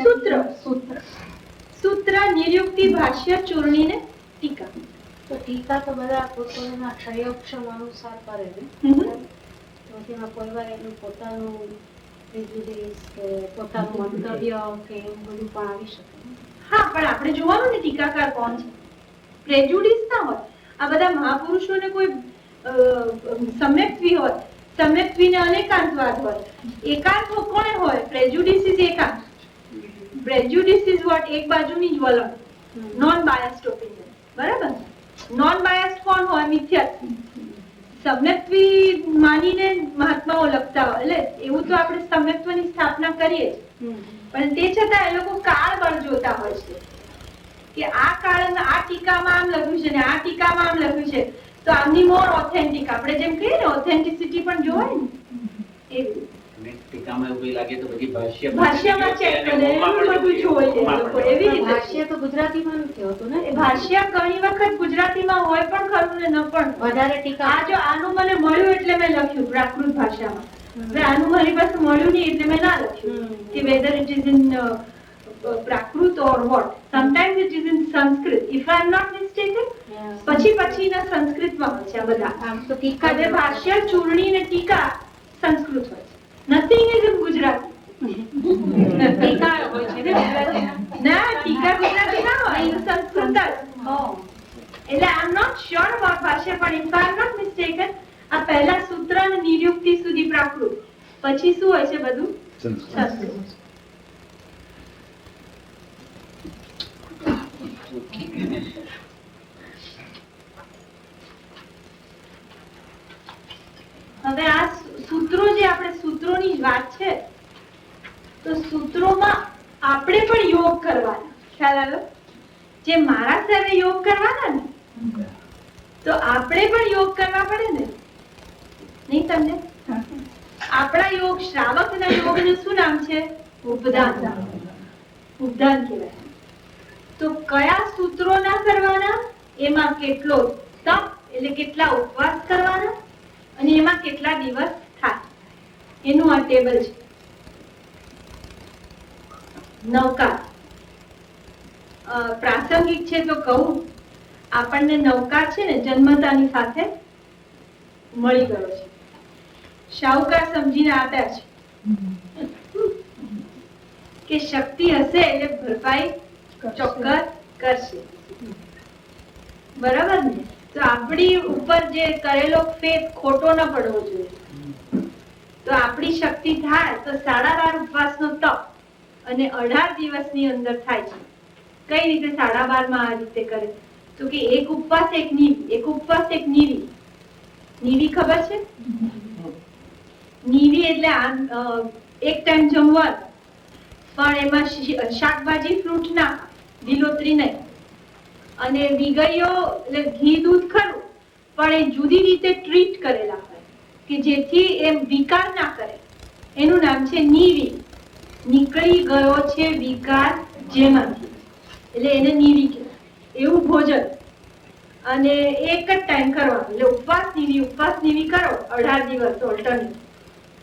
સૂત્ર. સૂત્ર, નિર્યુક્તિ, ભાષ્ય, ચૂર્ણી ને ટીકા. તો ટીકા તો બધા પોતાના ક્ષયોક્ષમ અનુસાર કરે ને, તો તેમાં કોઈ વાર એનું પોતાનું પ્રેજુડિસ કે પોતાનું મંતવ્ય કે એવું બધું પણ આવી શકે. હા, પણ આપણે જોવાનું ને ટીકાકાર કોણ છે. પ્રેજુડિસ ના હોય. આ બધા મહાપુરુષોને કોઈ સમ્યક્ત્વી હોય, સમ્યક્ત્વીને અનેકાંતવાદ હોય. એકાંત કોને હોય? પ્રેજુડિસ ઇઝ એકાંત. Prejudice is what? એક બાજુની જ વલણ, નોન બાયસ્ડ ઓપિનિયન. બરાબર? નોન બાયસ્ડ કોણ હોય? મિથ્યાત્વ. સમ્યક્ત્વી માનીને મહાત્માઓ લખતા હોય, એટલે એવું તો આપણે સમ્યક્ત્વની સ્થાપના કરીએ જ, પણ તે છતાં એ લોકો કાળ બળ જોતા હોય છે કે આ કાળમાં આ ટીકામાં આમ લખ્યું છે ને આ ટીકામાં આમ લખ્યું છે, તો આમની મોર ઓથેન્ટિક. આપણે જેમ કહીએ ને, ઓથેન્ટિસિટી પણ જોવાય ને એવી. અને ટીકામાં એવું કંઈ લાગે તો પછી ભાષ્યમાં ચેક કરે, એવું બધું જોઈએ એ લોકો. એવી રીતે ભાષ્ય તો ગુજરાતીમાં નથી હોતું ને. એ ભાષ્ય ઘણી વખત ગુજરાતીમાં હોય પણ ખરું ને ન પણ. વધારે ટીકા આ જો આનું મને મળ્યું એટલે મેં લખ્યું પ્રાકૃત ભાષામાં. હવે આનું મારી પાસે મળ્યું નહીં એટલે મેં ના લખ્યું કે whether it is in Prakrit or what. Sometimes it is in Sanskrit, if I am not mistaken. પછીના સંસ્કૃતમાં હોય છે આ બધા. આમ તો ટીકા હવે ભાષ્ય, ચૂર્ણી ને ટીકા સંસ્કૃત હોય છે. Nothing is in Gujarati. ટીકા હોય છે ને ગુજરાતીમાં. ના, ટીકા ગુજરાતી ના હોય, એ સંસ્કૃત જ. એટલે I am not sure about ભાષ્ય, પણ if I am not mistaken આ પહેલા સૂત્ર અને નિર્યુક્તિ સુધી પ્રાકૃત, પછી શું હોય છે બધું સંસ્કૃત. હવે આ સૂત્રો, જે આપણે સૂત્રોની જ વાત છે, તો સૂત્રોમાં આપણે પણ યોગ કરવાના. ખ્યાલ આવ્યો? જે મારા સરે યોગ કરવાના ને, તો આપણે પણ યોગ કરવા પડે ને, નહીં તમને? આપણા યોગ, શ્રાવકના યોગનું શું નામ છે? ઉપદાન. ઉપદાન કહેવાય. તો કયા સૂત્રો ના કરવાના, એમાં કેટલો તપ એટલે કેટલા ઉપવાસ કરવાના, અને એમાં કેટલા દિવસ થાય, એનું આ ટેબલ છે. નવકાર પ્રાસંગિક છે તો કહું, આપણને નવકાર છે ને જન્મતાની સાથે મળી ગયો છે. શાહુકાર સમજીને આપ્યા છે કે શક્તિ હશે એટલે ભરપાઈ ચોક્કસ કરશે. બરાબર ને? તો આપણી ઉપર જે કરેલો ફેથ ખોટો ન પડવો જોઈએ. તો આપણી શક્તિ થાય તો 12.5 ઉપવાસનો તપ અને 18 દિવસની અંદર થાય છે. કઈ રીતે 12.5 માં આ રીતે કરે? તો કે એક ઉપવાસ એક નીવી, એક ઉપવાસ એક નીવી. નીવી ખબર છે? નીવી એટલે એક ટાઈમ જમવાનું, પણ એમાં શાકભાજી ફ્રૂટ ના, લીલોતરી નહીં. અને વિગડીઓ એટલે ઘી દૂધ ખરું, પણ એ જુદી રીતે ટ્રીટ કરેલા હોય કે જેથી એમ વિકાર ના કરે. એનું નામ છે નીવી. નીકળી ગયો છે વિકાર જેમાંથી, એટલે એને નીવી કહેવાય. એવું ભોજન અને એક જ ટાઈમ કરવાનું. એટલે ઉપવાસ નીવી કરો 18 દિવસ ઓલ્ટરનેટ.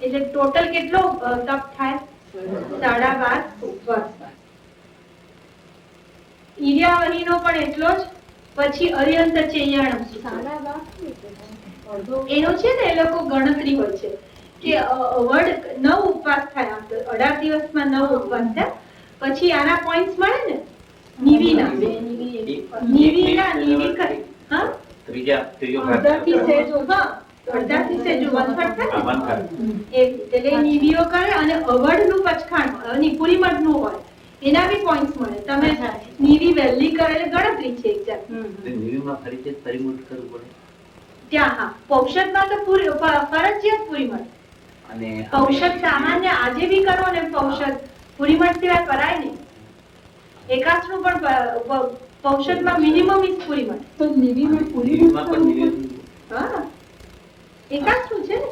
એટલે ટોટલ કેટલો તપ થાય? 12.5 ઉપવાસ. ઈર્યાવહીનો પણ એટલો જ. પછી અર્યંત ચેયાણમ, એનો છે ને એ લોકો ગણતરી હોય છે કે 9 ઉપવાસ થાય. 18 દિવસમાં 9 ઉપવાસ થાય. પછી આના પોઈન્ટ્સ મળે ને નીવીના. નીવી કરે. હા, અડધાથી સેજ એટલે નીવીઓ કરે. અને અવળનું પચખાણ અને પુરીમઠનું હોય, એના બી પોઈન્ટ્સ મળે. તમે નીવી વહેલી કરે એટલે ગણતરી છે એક જાત. નીવીમાં ફરીથી પરિમુટ કરવું પડે ત્યાં. હા, પૌષધમાં તો ફરજિયાત પુરીમઠ. અને પૌષધ સામાન્ય આજે બી કરો ને પૌષધ, પુરીમઠ સિવાય કરાય નહીં. એકાદનું પણ પૌષધમાં મિનિમમ ઇઝ પુરીમઠ. તો નીવીમાં પુરીમઠ, હા, એકાદનું છે ને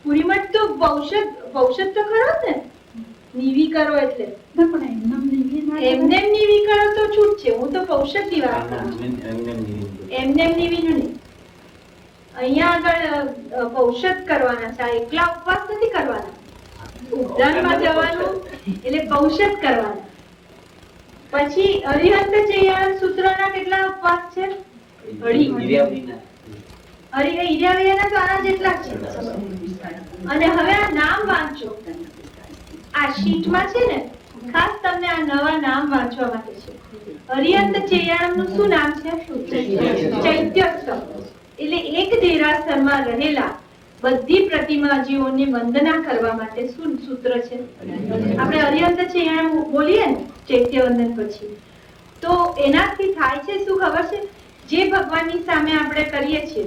પુરીમઠ. તો પૌષધ તો ખરો ને. નીવી કરો એટલે એમને નીવી કરો તો છૂટ છે. હું તો પૌષધ ની વાત કરું. એમને નીવીનું નહીં. અહીંયા આગળ પૌષધ કરવાના છે. એકલા ઉપવાસ નથી કરવાના. ઉપદાનમાં જવાનું એટલે પૌષધ કરવાના. પછી અરિહંત ચેયાણ સૂત્રના કેટલા ઉપવાસ છે? 2.5. ઈર્યાવહીના તો આના જેટલા જ છે. અને હવે આ નામ વાંચો. આ શીટમાં છે ને ખાસ તમને આ નવા નામ વાંચવા માટે છે. અરિહંત ચેયાણમનું શું નામ છે? ચૈત્ય સ્તવ. એટલે એક દેરાસરમાં રહેલા બધી પ્રતિમાજીઓને વંદના કરવા માટે શું સૂત્ર છે? આપણે અરિહંત ચેયાણમ બોલીએ ને ચૈત્ય વંદન પછી, તો એનાથી થાય છે શું ખબર છે? જે ભગવાનની સામે આપણે કરીએ છીએ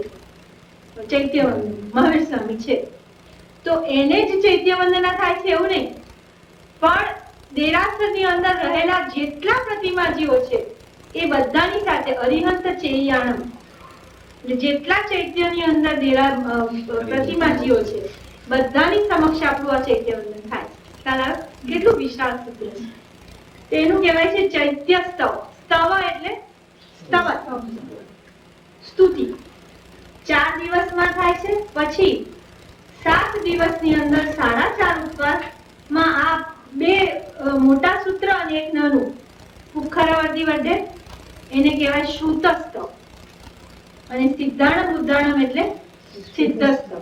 ચૈત્ય વંદન, મહાવીર સ્વામી છે તો એને જ ચૈત્ય વંદના થાય છે એવું નહીં, પણ દેરાસરની અંદર રહેલા જેટલા પ્રતિમાજીઓ છે એ બધાની સાથે અરિહંત ચેયાણમ, જેટલા ચૈત્યની અંદર પ્રતિમાજીઓ છે બધાની સમક્ષ આપણું આ ચૈત્ય વંદન થાય. ખ્યાલ આવે? કેટલું વિશાળ સૂત્ર છે. તેનું કહેવાય છે ચૈત્ય સ્તવ. સ્તવ એટલે સ્તવન, સ્તુતિ. 4 દિવસમાં થાય છે. પછી 7 દિવસની અંદર 4.5 ઉપવાસમાં આ 2 મોટા સૂત્ર અને એક નાનું પુખરાવર્તી વડે એને કહેવાય શ્રુત સ્તવ, અને સિદ્ધાણમ ઉદ્દાણમ એટલે સિદ્ધ સ્તવ,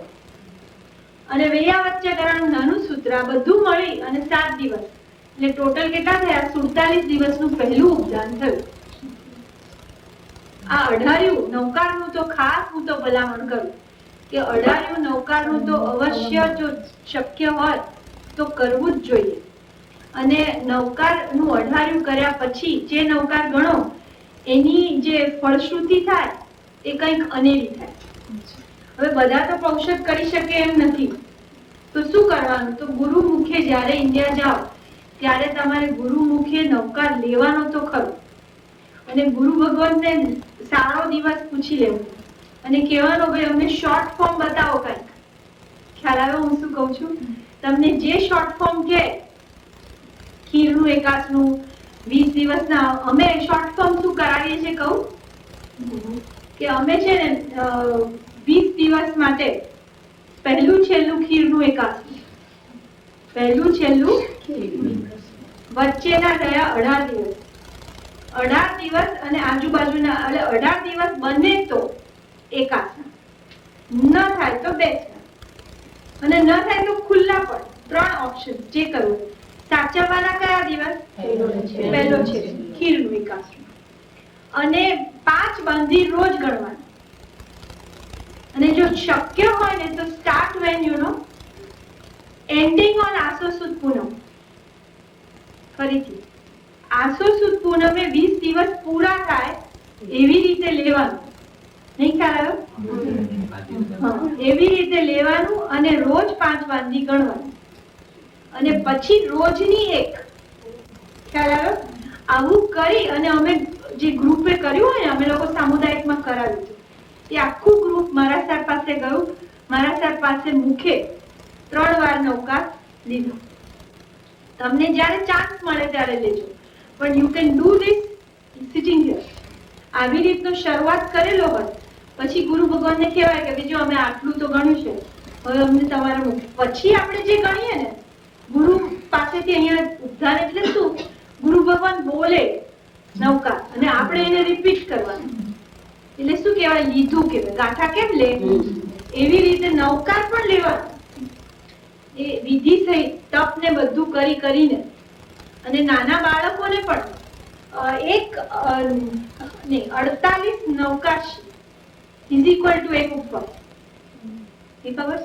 અને વૈયાવચ્ચકરણ નાનું સૂત્ર. આ બધું મળી અને 7 દિવસ એટલે ટોટલ કેટલા થયા? 47 દિવસનું પહેલું ઉપદાન થયું. આ 18 નવકારનું તો ખાસ હું તો ભલામણ કરું કે 18 નવકારનું તો અવશ્ય જો શક્ય હોય તો કરવું જ જોઈએ. અને નવકારનું 18 કર્યા પછી જે નવકાર ગણો એની જે ફળશ્રુતિ થાય એ કંઈક અનેરી થાય. હવે બધા તો પૌષધ કરી શકે એમ નથી, તો શું કરવાનું? તો ગુરુ મુખે જ્યારે ઇન્ડિયા જાઓ ત્યારે તમારે ગુરુ મુખે નવકાર લેવાનો તો ખરો, અને ગુરુ ભગવાનને સારો દિવસ પૂછી લેવું અને કહેવાનો ભાઈ અમને શોર્ટ ફોર્મ બતાવો કંઈક. ખ્યાલ આવે હું શું કહું છું? તમને જે શોર્ટ ફોર્મ કે ખીરનું એકાસનું 20 દિવસના, અમે શોર્ટ ફોર્મ શું કરાવીએ છીએ કહું કે અમે છે ને 20 દિવસ માટે પહેલું છેલ્લું ખીરનું એકાસનું, પહેલું છેલ્લું વચ્ચેના રહ્યા 18 દિવસ, 18 દિવસ અને આજુબાજુના એટલે 18 દિવસ બને તો એકાસના, ન થાય તો બેસના, અને ન થાય તો ખુલ્લા પણ. 3 ઓપ્શન જે કરવું. સાચવવાના કયા દિવસ? પહેલો છે ખીરનું એકાસનું, અને 5 બાંધી રોજ ગણવાના. અને જો શક્ય હોય ને તો start when you know ending on આસો સુદ પૂનમ. ફરીથી આસો સુદ પૂનમે 20 દિવસ પૂરા થાય એવી રીતે લેવાનું. નહીં ખ્યાલ આવ્યો? એવી રીતે લેવાનું અને રોજ 5 બાંધી ગણવાનું, અને પછી રોજની એક. ખ્યાલ આવ્યો? આવું કરી અને અમે જે ગ્રુપે કર્યું હોય ને, અમે લોકો સામુદાયિકમાં કરાવ્યું હતું, એ આખું ગ્રુપ મારા સાહેબ પાસે ગયું, મારા સાહેબ પાસે મુખે 3 વાર નવકાર લીધો. તમને જ્યારે ચાન્સ મળે ત્યારે લેજો, પણ you can do this sitting here. આવી રીતનો શરૂઆત કરેલો હોય પછી ગુરુ ભગવાનને કહેવાય કે બીજું અમે આટલું તો ગણ્યું છે, હવે અમને તમારે મુખ. પછી આપણે જે ગણીએ ને ગુરુ પાસેથી, અહીંયા ઉદ્ધાર એટલે શું? ગુરુ ભગવાન બોલે નવકાર અને આપણે એને રિપીટ કરવાનું, એટલે શું કહેવાય? લીધું કહેવાય. ગાંઠા કેમ લે એવી રીતે નવકાર પણ લેવાનું. એ વિધિ સહિત તપ ને બધું કરીને, અને નાના બાળકોને પણ 48 નવકાશી ઇઝ ઇક્વલ ટુ 1 ઉપવાસ. એ ખબર?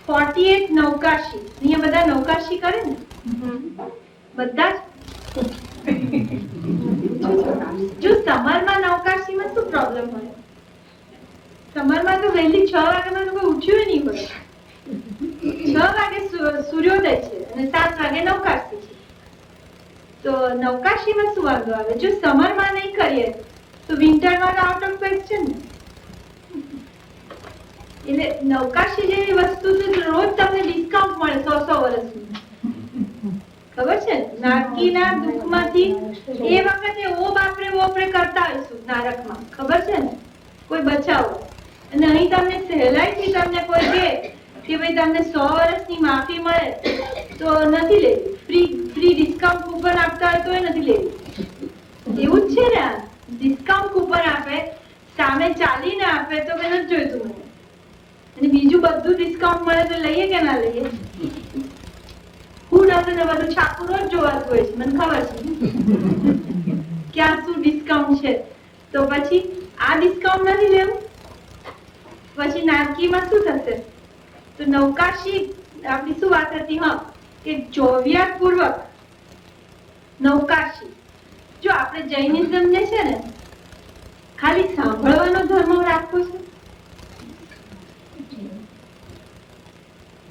48 નવકાશી. અહીંયા બધા નવકાશી કરે ને બધા જ. જો સમરમાં નવકાશીમાં શું પ્રોબ્લેમ હોય? સમરમાં તો વહેલી 6 વાગ્યામાં તો કોઈ ઉઠ્યું નહીં હોય. 6 વાગે સૂર્યોદય છે અને 7 વાગે નવકાશી છે, તો નવકાશીમાં શું વાંધો આવે? જો સમરમાં નહીં કરીએ તો વિન્ટરમાં તો આઉટ ઓફ ક્વેશ્ચન ને. એટલે નવકાશી જેવી વસ્તુ તો રોજ તમને ડિસ્કાઉન્ટ મળે 100 વર્ષનું. ખબર છે? નારકીના દુઃખમાંથી એ વખતે ઓ બાપરે કરતા હોઈશું નારકમાં. ખબર છે ને? કોઈ બચાવો. અને અહીં તમને સહેલાઈથી તમને કોઈ કહે કે ભાઈ તમને 100 વર્ષની માફી મળે તો નથી લેવી. ફ્રી ડિસ્કાઉન્ટ કૂપન આપતા હોય તો એ નથી લેવી. એવું જ છે ને, આ ડિસ્કાઉન્ટ કૂપન આપે, સામે ચાલીને આપે તો મેં નથી જોઈતું મને, અને બીજું બધું ડિસ્કાઉન્ટ મળે તો લઈએ કે ના લઈએ? Who પાસે ને બધું છાપું રોજ જોવાતું હોય છે, મને ખબર છે ક્યાં શું ડિસ્કાઉન્ટ છે. તો પછી આ ડિસ્કાઉન્ટ નથી લેવું. પછી નારકીમાં શું થશે? તો નૌકાશી આપણી શું વાત હતી? હા, કે ચોવ્યાત પૂર્વક નૌકાશી. જો આપણે જૈનિઝમ ને છે ને ખાલી સાંભળવાનો ધર્મ રાખવો છે?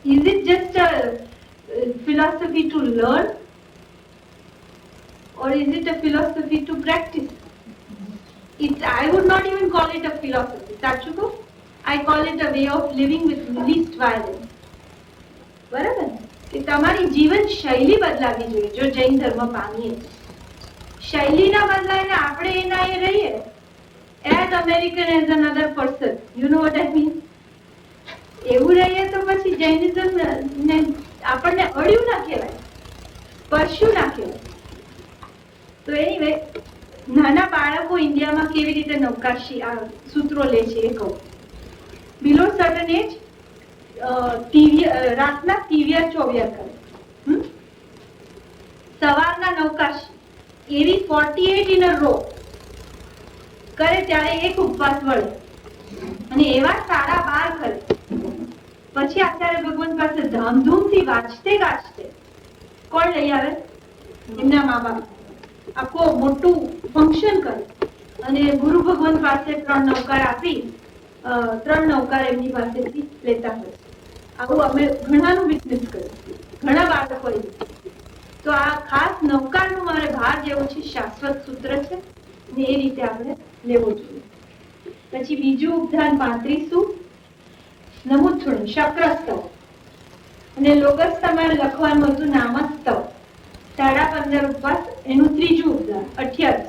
Is it just a philosophy to learn or is it a philosophy to practice? I would not even call it a philosophy. સાચું કહું? I call it a way of living with least violence. બરાબર? કે તમારી જીવન શૈલી બદલાવી જોઈએ જો જૈન ધર્મ પામીએ. શૈલી ના બદલાય ને આપણે એના એ રહીએ as American as another person. You know what I mean? એવું રહીએ તો પછી જૈનિઝમ ને આપણને અડ્યું ના કહેવાય, સ્પર્શ્યું ના કહેવાય. તો એનીવે, નાના બાળકો ઇન્ડિયામાં કેવી રીતે નૌકાશી આ સૂત્રો લે છે એ કહું. બિલો સર્ટન એજ રાતના તિવ્યા ચોવ્યા કરે. સવારના નૌકાશી એવી 48 ઇન અ રો કરે ત્યારે એક ઉપવાસ વળે અને એવા 12.5 કરે. પછી આચાર્ય ભગવાન પાસે ધામધૂમથી વાંચતે ગાજતે કોણ લઈ આવે? એમના મા બાપ. આખો મોટું ફંક્શન કરે અને ગુરુ ભગવાન પાસે 3 નૌકાર આપી 3 નૌકાર એમની પાસેથી લેતા હોય. આવું અમે ઘણાનું વિટનેસ કર્યું, ઘણા બાળકોએ. તો આ ખાસ નૌકારનું મારે ભાર જેવું છે, શાશ્વત સૂત્ર છે ને એ રીતે આપણે લેવું જોઈએ. પછી બીજું ઉપધાન 35 નમુથુણ શક્રસ્તવ અને લોગસ તમારે લખવાનું હતું નામસ્તવ 15.5 ઉપવાસ. એનું ત્રીજું ઉપધાન 28.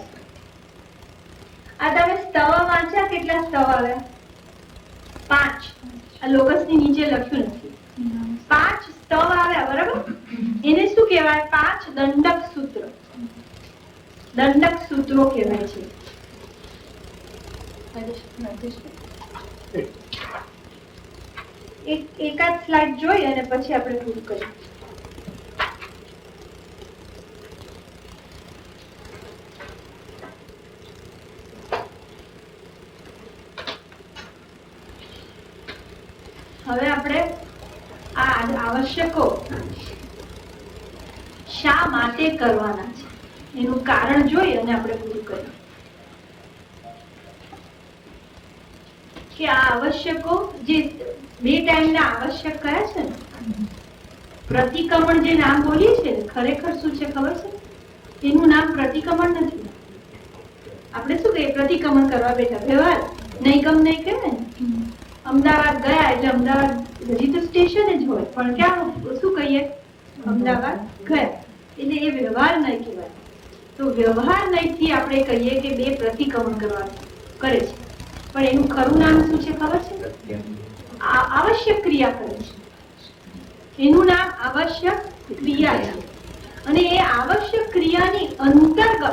આ તમે સ્તવ વાંચ્યા? કેટલા સ્તવ આવ્યા? 5. આ લોગસ ની નીચે લખ્યું નથી. 5 સ્તવ આવ્યા, બરાબર? એને શું કહેવાય? 5 દંડક સૂત્ર. દંડક સૂત્રો કહેવાય છે. એકાદ સ્લાઇડ જોઈ અને પછી આપણે પૂરું કરીએ. હવે આપણે આ આવશ્યકો શા માટે કરવાના છે એનું કારણ જોઈ અને આપણે પૂરું કરીએ. કે આ આવશ્યકો જે 2 ટાઈમના આવશ્યક કયા છે ને, પ્રતિક્રમણ જે નામ બોલીએ છે ખરેખર શું છે ખબર છે? એનું નામ પ્રતિક્રમણ નથી. આપણે શું કહીએ? પ્રતિક્રમણ કરવા બેઠા. વ્યવહાર નહીં ગમ નહીં કહેવાય ને. અમદાવાદ ગયા એટલે અમદાવાદ હજી તો સ્ટેશન જ હોય, પણ ક્યાં શું કહીએ? અમદાવાદ ગયા. એટલે એ વ્યવહાર નહીં કહેવાય. તો વ્યવહાર નહીંથી આપણે કહીએ કે 2 પ્રતિક્રમણ કરવા કરે છે, પણ એનું ખરું નામ શું છે ખબર છે? આવશ્યક ક્રિયા કરે છે. એનું નામ આવશ્યક ક્રિયા છે. અને એ આવશ્યક ક્રિયાની અંતર્ગત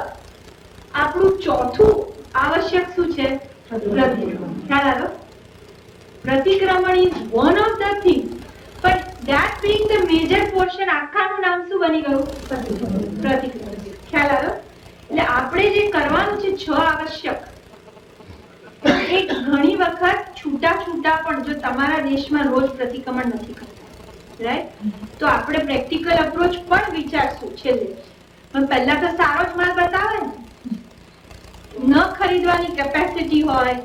આપણું ચોથું આવશ્યક શું છે? પ્રતિક્રમણ. ખ્યાલ આવ્યો? પ્રતિક્રમણ is one of the things, but that being the major portion, આખાનું નામ શું બની ગયું? પ્રતિક્રમણ. ખ્યાલ આવ્યો? એટલે આપણે જે કરવાનું છે 6 આવશ્યક, એ ઘણી વખત છૂટા છૂટા પણ જો તમારા દેશમાં રોજ પ્રતિક્રમણ નથી કરતા, રાઈટ? તો આપણે પ્રેક્ટિકલ અપ્રોચ પણ વિચારશું છેલ્લે. પણ પહેલા તો સારો જ માલ બતાવે ને. ન ખરીદવાની કેપેસિટી હોય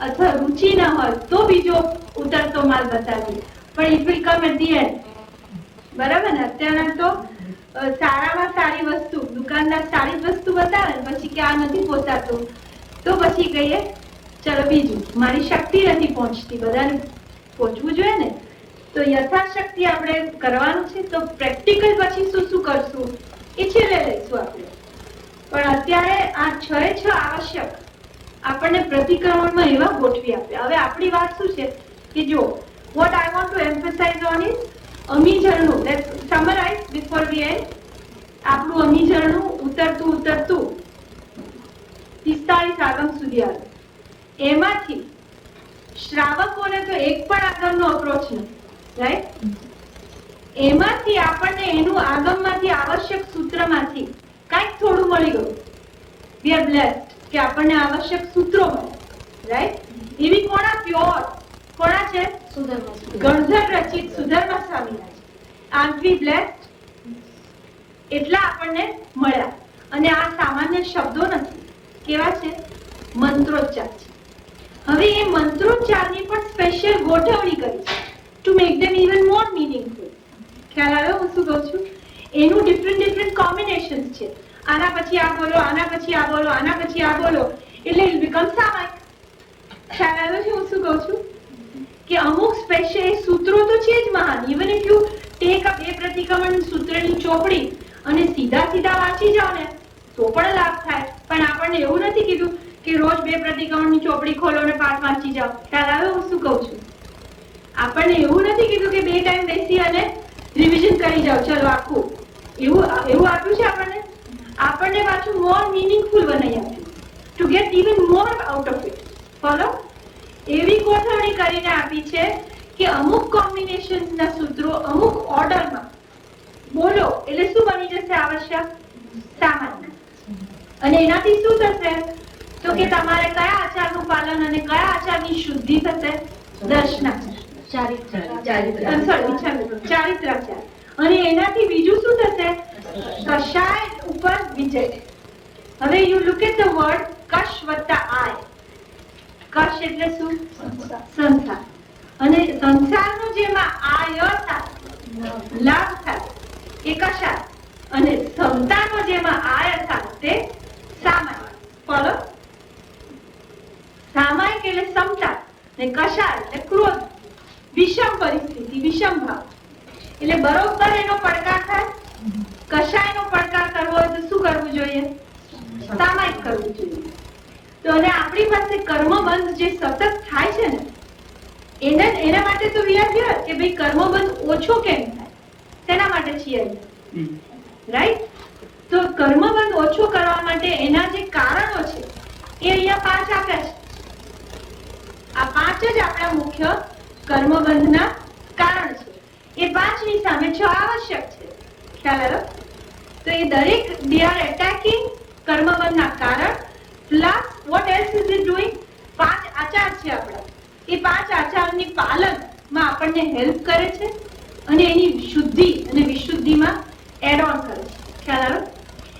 અથવા રુચિ ન હોય તો બીજો ઉતરતો માલ બતાવીએ, પણ it will come at the end. બરાબર ને? અત્યારના તો સારામાં સારી વસ્તુ, દુકાનદાર સારી વસ્તુ બતાવે ને પછી કે આ નથી પોસાતું તો પછી કહીએ ચલો બીજું, મારી શક્તિ નથી પહોંચતી. બધાને પહોંચવું જોઈએ ને. તો યથાશક્તિ આપણે કરવાનું છે. તો પ્રેક્ટિકલ પછી શું શું કરશું એ છેલ્લે લઈશું આપણે. પણ અત્યારે આ 6 આવશ્યક આપણને પ્રતિક્રમણમાં એવા ગોઠવી આપ્યા. હવે આપણી વાત શું છે કે જો what I want to emphasize on is અમીજળનું. let's summarize before we end. આપણું અમીજળનું ઉતરતું 45 આગમ સુધી આવે. એમાંથી શ્રાવકોને તો એક પણ આગમનો અપ્રોચ નથી, રાઈટ? એમાંથી આપણને એનું આગમમાંથી આવશ્યક સૂત્રમાંથી કંઈક થોડું મળી ગયું. We are blessed કે આપણને આવશ્યક સૂત્રો મળે, રાઈટ? એવી કોના પ્યોર કોના છે? ગણધર રચિત સુધર્મા સ્વામીના છે. Aren't we blessed? એટલા આપણને મળ્યા. અને આ સામાન્ય શબ્દો નથી, કેવા છે? મંત્રોચ્ચાર છે. હવે એ મંત્રોચ્ચારની પણ સ્પેશિયલ ગોઠવણી કરી છે to make them even more meaningful. ખ્યાલ આવ્યો હું શું કહું છું? એનું ડિફરન્ટ કોમ્બિનેશન્સ છે. આના પછી આ બોલો, આના પછી આ બોલો, આના પછી આ બોલો, એટલે ઇટ બીકમ સામાયિક. ખ્યાલ આવ્યો છે હું શું કહું છું? કે અમુક સ્પેશિયલ સૂત્રો તો છે જ મહાન. Even if you take a બે પ્રતિક્રમણ સૂત્રની ચોપડી અને સીધા વાંચી જાઓ ને તો પણ લાભ થાય. પણ આપણને એવું નથી કીધું કે રોજ બે પ્રતિક્રમણની ચોપડી ખોલો અને પાઠ વાંચી જાઓ. ખ્યાલ આવ્યો હું શું કહું છું? આપણને એવું નથી કીધું કે બે ટાઈમ બેસી અને રિવિઝન કરી જાઓ ચલો આખું. એવું આપ્યું છે આપણને. આપણને પાછું મોર મીનિંગફુલ બનાવી આપ્યું two gate even more out of it. Follow? એવી ગોઠવણી કરીને આપી છે કે અમુક કોમ્બિનેશન્સના સૂત્રો અમુક ઓર્ડરમાં બોલો એટલે શું બની જશે? આવશ્યક સામાન્ય. અને એનાથી શું થશે? તો કે તમારે કયા આચારનું પાલન અને કયા આચારની શુદ્ધિ થશે? દર્શનાચાર, ચારિત્રાચાર. અને એનાથી બીજું શું થશે? કશાય ઉપર વિજય. હવે you look at the word કશ વત્તા આય. કશ એટલે શું? સંસાર. અને સંસારનો જેમાં આય થાય, લાભ થાય એ કશાય, અને સમતાનો જેમાં આય થાય તે સામાયિક. ફોલો? સામાયિક એટલે સમતા ને કશાય એટલે ક્રોધ, વિષમ પરિસ્થિતિ, વિષમ ભાવ. એટલે બરોબર એનો પડકાર થાય. કશાયનો પડકાર કરવો હોય તો શું કરવું જોઈએ? સામાયિક કરવું જોઈએ. તો અને આપણી પાસે કર્મબંધ જે સતત થાય છે ને એના માટે તો we are here કે ભાઈ કર્મબંધ ઓછો કેમ થાય, તેના માટે છીએ, રાઈટ? તો કર્મબંધ ઓછો કરવા માટે એના જે કારણો છે એ અહીંયા 5 આપ્યા છે. આ 5 જ આપણા મુખ્ય કર્મબંધના કારણ છે. એ 5 ની સામે 6 આવશ્યક છે. ખ્યાલ આવ્યો? તો એ દરેક they are attacking કર્મબંધના કારણ plus what else is it doing? 5 આચાર છે આપણા. એ 5 આચારની પાલનમાં આપણને હેલ્પ કરે છે અને એની શુદ્ધિ અને વિશુદ્ધિમાં એડ ઓન કરે છે. ખ્યાલ આવ્યો?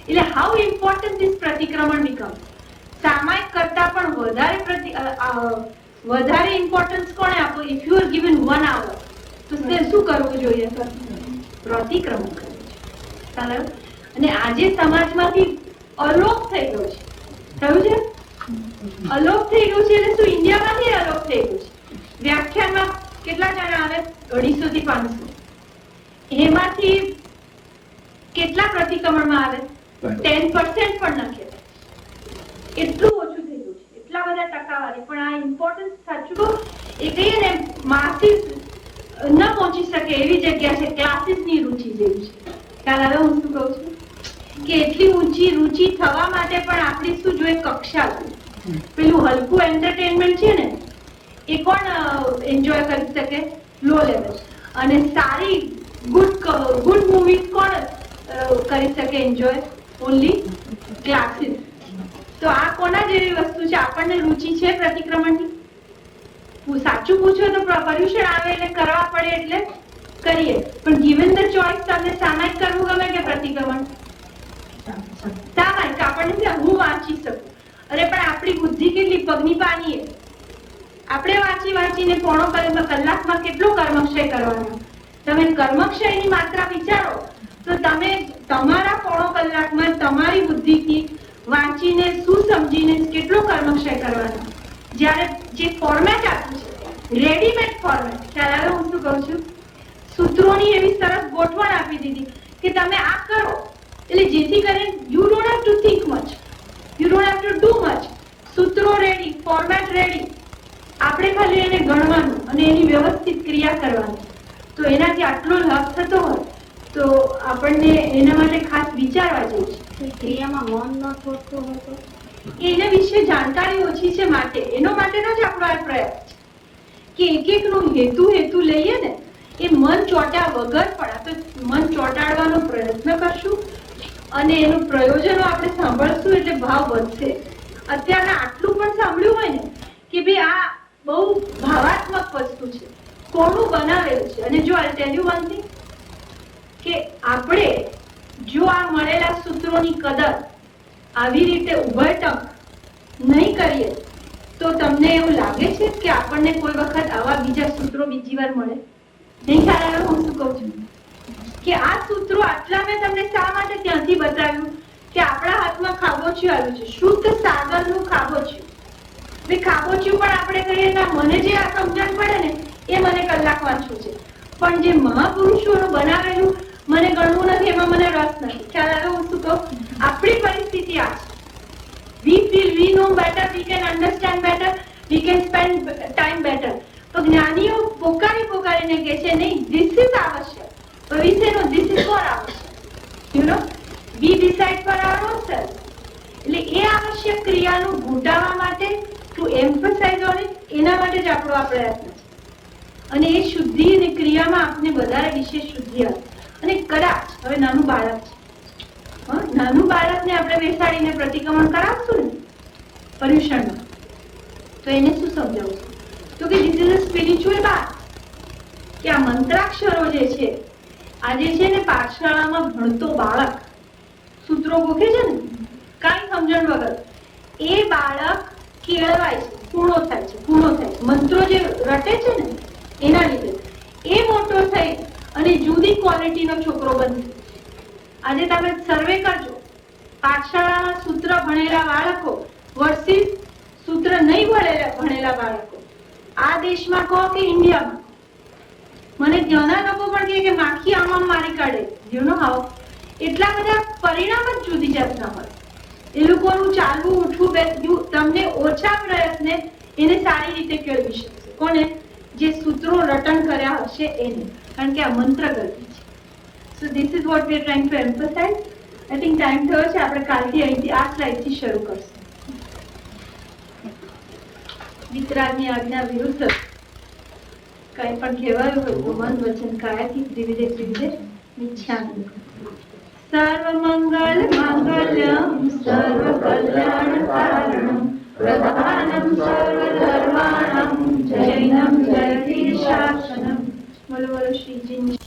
એટલે હાઉ ઇમ્પોર્ટન્ટ ધીસ પ્રતિક્રમણ બીકમ. સામાયિક કરતા પણ વધારે ઇમ્પોર્ટન્સ કોણે આપો? If you are given 1 hour તો શું કરવું જોઈએ? પ્રતિક્રમણ કરવું છે. ખ્યાલ આવ્યો? અને આજે સમાજમાંથી અલોપ થઈ ગયો છે. થયું છે? અલોપ થઈ ગયું છે એટલે શું? ઇન્ડિયામાંથી અલોપ થઈ ગયું છે. વ્યાખ્યાનમાં કેટલા જણા આવે? 250 થી 500. એમાંથી કેટલા પ્રતિક્રમણમાં આવે? 10% પણ ન કહેવાય. એટલું ઓછું થઈ ગયું છે. એટલા બધા ટકાવારી. પણ આ ઇમ્પોર્ટન્સ સાચું એ કહીએ ને માસીસ ન પહોંચી શકે એવી જગ્યા છે. ક્લાસીસની રુચિ જેવી છે. ખ્યાલ આવે હું શું કહું છું? કે એટલી ઊંચી રુચિ થવા માટે પણ આપણી શું જોઈએ? કક્ષા જોઈએ. પેલું હલકું એન્ટરટેનમેન્ટ છે ને એ કોણ એન્જોય કરી શકે? Low level. અને સારી ગુડ મૂવી કોણ કરી શકે એન્જોય? Only classes. તો આ કોના જેવી વસ્તુ છે? આપણને રુચિ છે પ્રતિક્રમણની? સાચું પૂછો તો પર્યુષણ આવે એટલે કરવા પડે એટલે કરીએ. પણ ગિવન ધ ચોઇસ તમને સામાયિક કરવું ગમે કે પ્રતિક્રમણ? સામાયિક. આપણને હું વાંચી શકું. અરે પણ આપણી બુદ્ધિ કેટલી પગની પાની. આપણે વાંચીને પોણો કલાકમાં કેટલો કર્મક્ષય કરવાનો? તમે કર્મક્ષયની માત્રા વિચારો તો તમે તમારા પોણો કલાકમાં તમારી બુદ્ધિથી વાંચીને શું સમજીને કેટલો કર્મક્ષય કરવાનો? જ્યારે જે ફોર્મેટ આપ્યું છે રેડીમેડ ફોર્મેટ. ખ્યાલ આવે હું શું કહું છું? સૂત્રોની એવી સરસ ગોઠવણ આપી દીધી કે તમે આ કરો એટલે જેથી કરીને you don't have to think much, you don't have to do much. સૂત્રો રેડી, ફોર્મેટ રેડી. આપણે ખાલી એને ગણવાનું અને એની વ્યવસ્થિત ક્રિયા કરવાની. તો એનાથી આટલો લાભ થતો હોય તો આપણને એના માટે ખાસ વિચારવા જેવું છે. ક્રિયામાં મન ન થોડતું હોય તો એના વિશે જાણકારી ઓછી છે માટે એનો માટેનો જ આપણો આ પ્રયાસ છે કે એક નો હેતુ લઈએ ને એ મન ચોટ્યા વગર પણ આપણે મન ચોટાડવાનો પ્રયત્ન કરશું અને એનું પ્રયોજનો આપણે સાંભળશું એટલે ભાવ વધશે. અત્યારે આટલું પણ સાંભળ્યું હોય ને કે ભાઈ આ બહુ ભાવાત્મક વસ્તુ છે, કોનું બનાવેલું છે. અને જો આઈ ટેલ યુ વન થિંગ કે આપણે જો આ મળેલા સૂત્રોની કદર આવી રીતે ઉભરટક નહીં કરીએ તો તમને એવું લાગે છે કે આપણને કોઈ વખત આવા બીજા સૂત્રો બીજી વાર મળે? નહીં ખ્યાલ આવે હું શું કહું છું કે આ સૂત્રો આટલા મેં તમને શા માટે ત્યાંથી બતાવ્યું કે આપણા હાથમાં ખાબોચિયું આવ્યું છે, શુદ્ધ સાગરનું ખાબોચિયું. બે ખાબોચિયું પણ આપણે કહીએ ના મને જે આ સમજણ પડે ને એ મને કલાક વાંચવું છે, પણ જે મહાપુરુષોનું બનાવેલું મને ગણવું નથી, એમાં મને રસ નથી. ખ્યાલ આવે હું શું કહું? આપણી પરિસ્થિતિ આ છે. We feel we know better, we can understand better, we can spend time better. તો જ્ઞાનીઓ પોકારીને કહે છે નહીં, this is આવશ્યક. તો we say no, this is for આવશ્યક. You know, we decide for our own self. એટલે એ આવશ્યક ક્રિયાનું ઘૂંટાવા માટે to emphasize on it, એના માટે જ આપણો આ પ્રયત્ન છે. અને એ શુદ્ધિ અને ક્રિયામાં આપણે વધારે વિશેષ શુદ્ધિ આવે. અને કદાચ હવે નાનું બાળક છે, નાનું બાળકને આપણે બેસાડીને પ્રતિક્રમણ કરાવશું ને પર્યુષણમાં, તો એને શું સમજાવશું? તો કે this is a spiritual Baat, કે આ મંત્રાક્ષરો જે છે આજે છે ને પાઠશાળામાં ભણતો બાળક સૂત્રો ગોખે છે ને કાંઈ સમજણ વગર, એ બાળક કેળવાય છે, પૂર્ણો થાય છે. મંત્રો જે રટે છે ને એના લીધે એ મોટો થઈ અને જુદી ક્વોલિટીનો છોકરો બનશે. આજે તમે સર્વે કરજો, પાઠશાળામાં સૂત્ર ભણેલા બાળકો વર્સિસ સૂત્ર નહીં ભણેલા બાળકો, આ દેશમાં કહો કે ઇન્ડિયામાં. મને ત્યાંના લોકો પણ કહે કે માખી આમ મારી કાઢે, યુ નો હાઉ. એટલા બધા પરિણામ જ જુદી જાતના હોય. એ લોકોનું ચાલવું ઉઠવું બેસવું તમને ઓછા પ્રયત્ને એને સારી રીતે કેળવી શકશે. કોને? જે સૂત્રો રટણ કર્યા હશે એને, કારણ કે આ મંત્ર ગતિ છે. So this is what we are trying to emphasize. I think time થયો છે, આપણે કાલથી અહીંથી આ સ્લાઇડથી શરૂ કરશું. વિતરાગની આજ્ઞા વિરુદ્ધ કંઈ પણ કહેવાયું હોય તો મન વચન કાયાથી ત્રિવિધે મિચ્છામિ. સર્વમંગલ માંગલ્યમ સર્વકલ્યાણકારણમ પ્રધાનમ સર્વધર્માણામ જૈનમ જયતિ શાસનમ. બોલો બોલો શ્રીજી.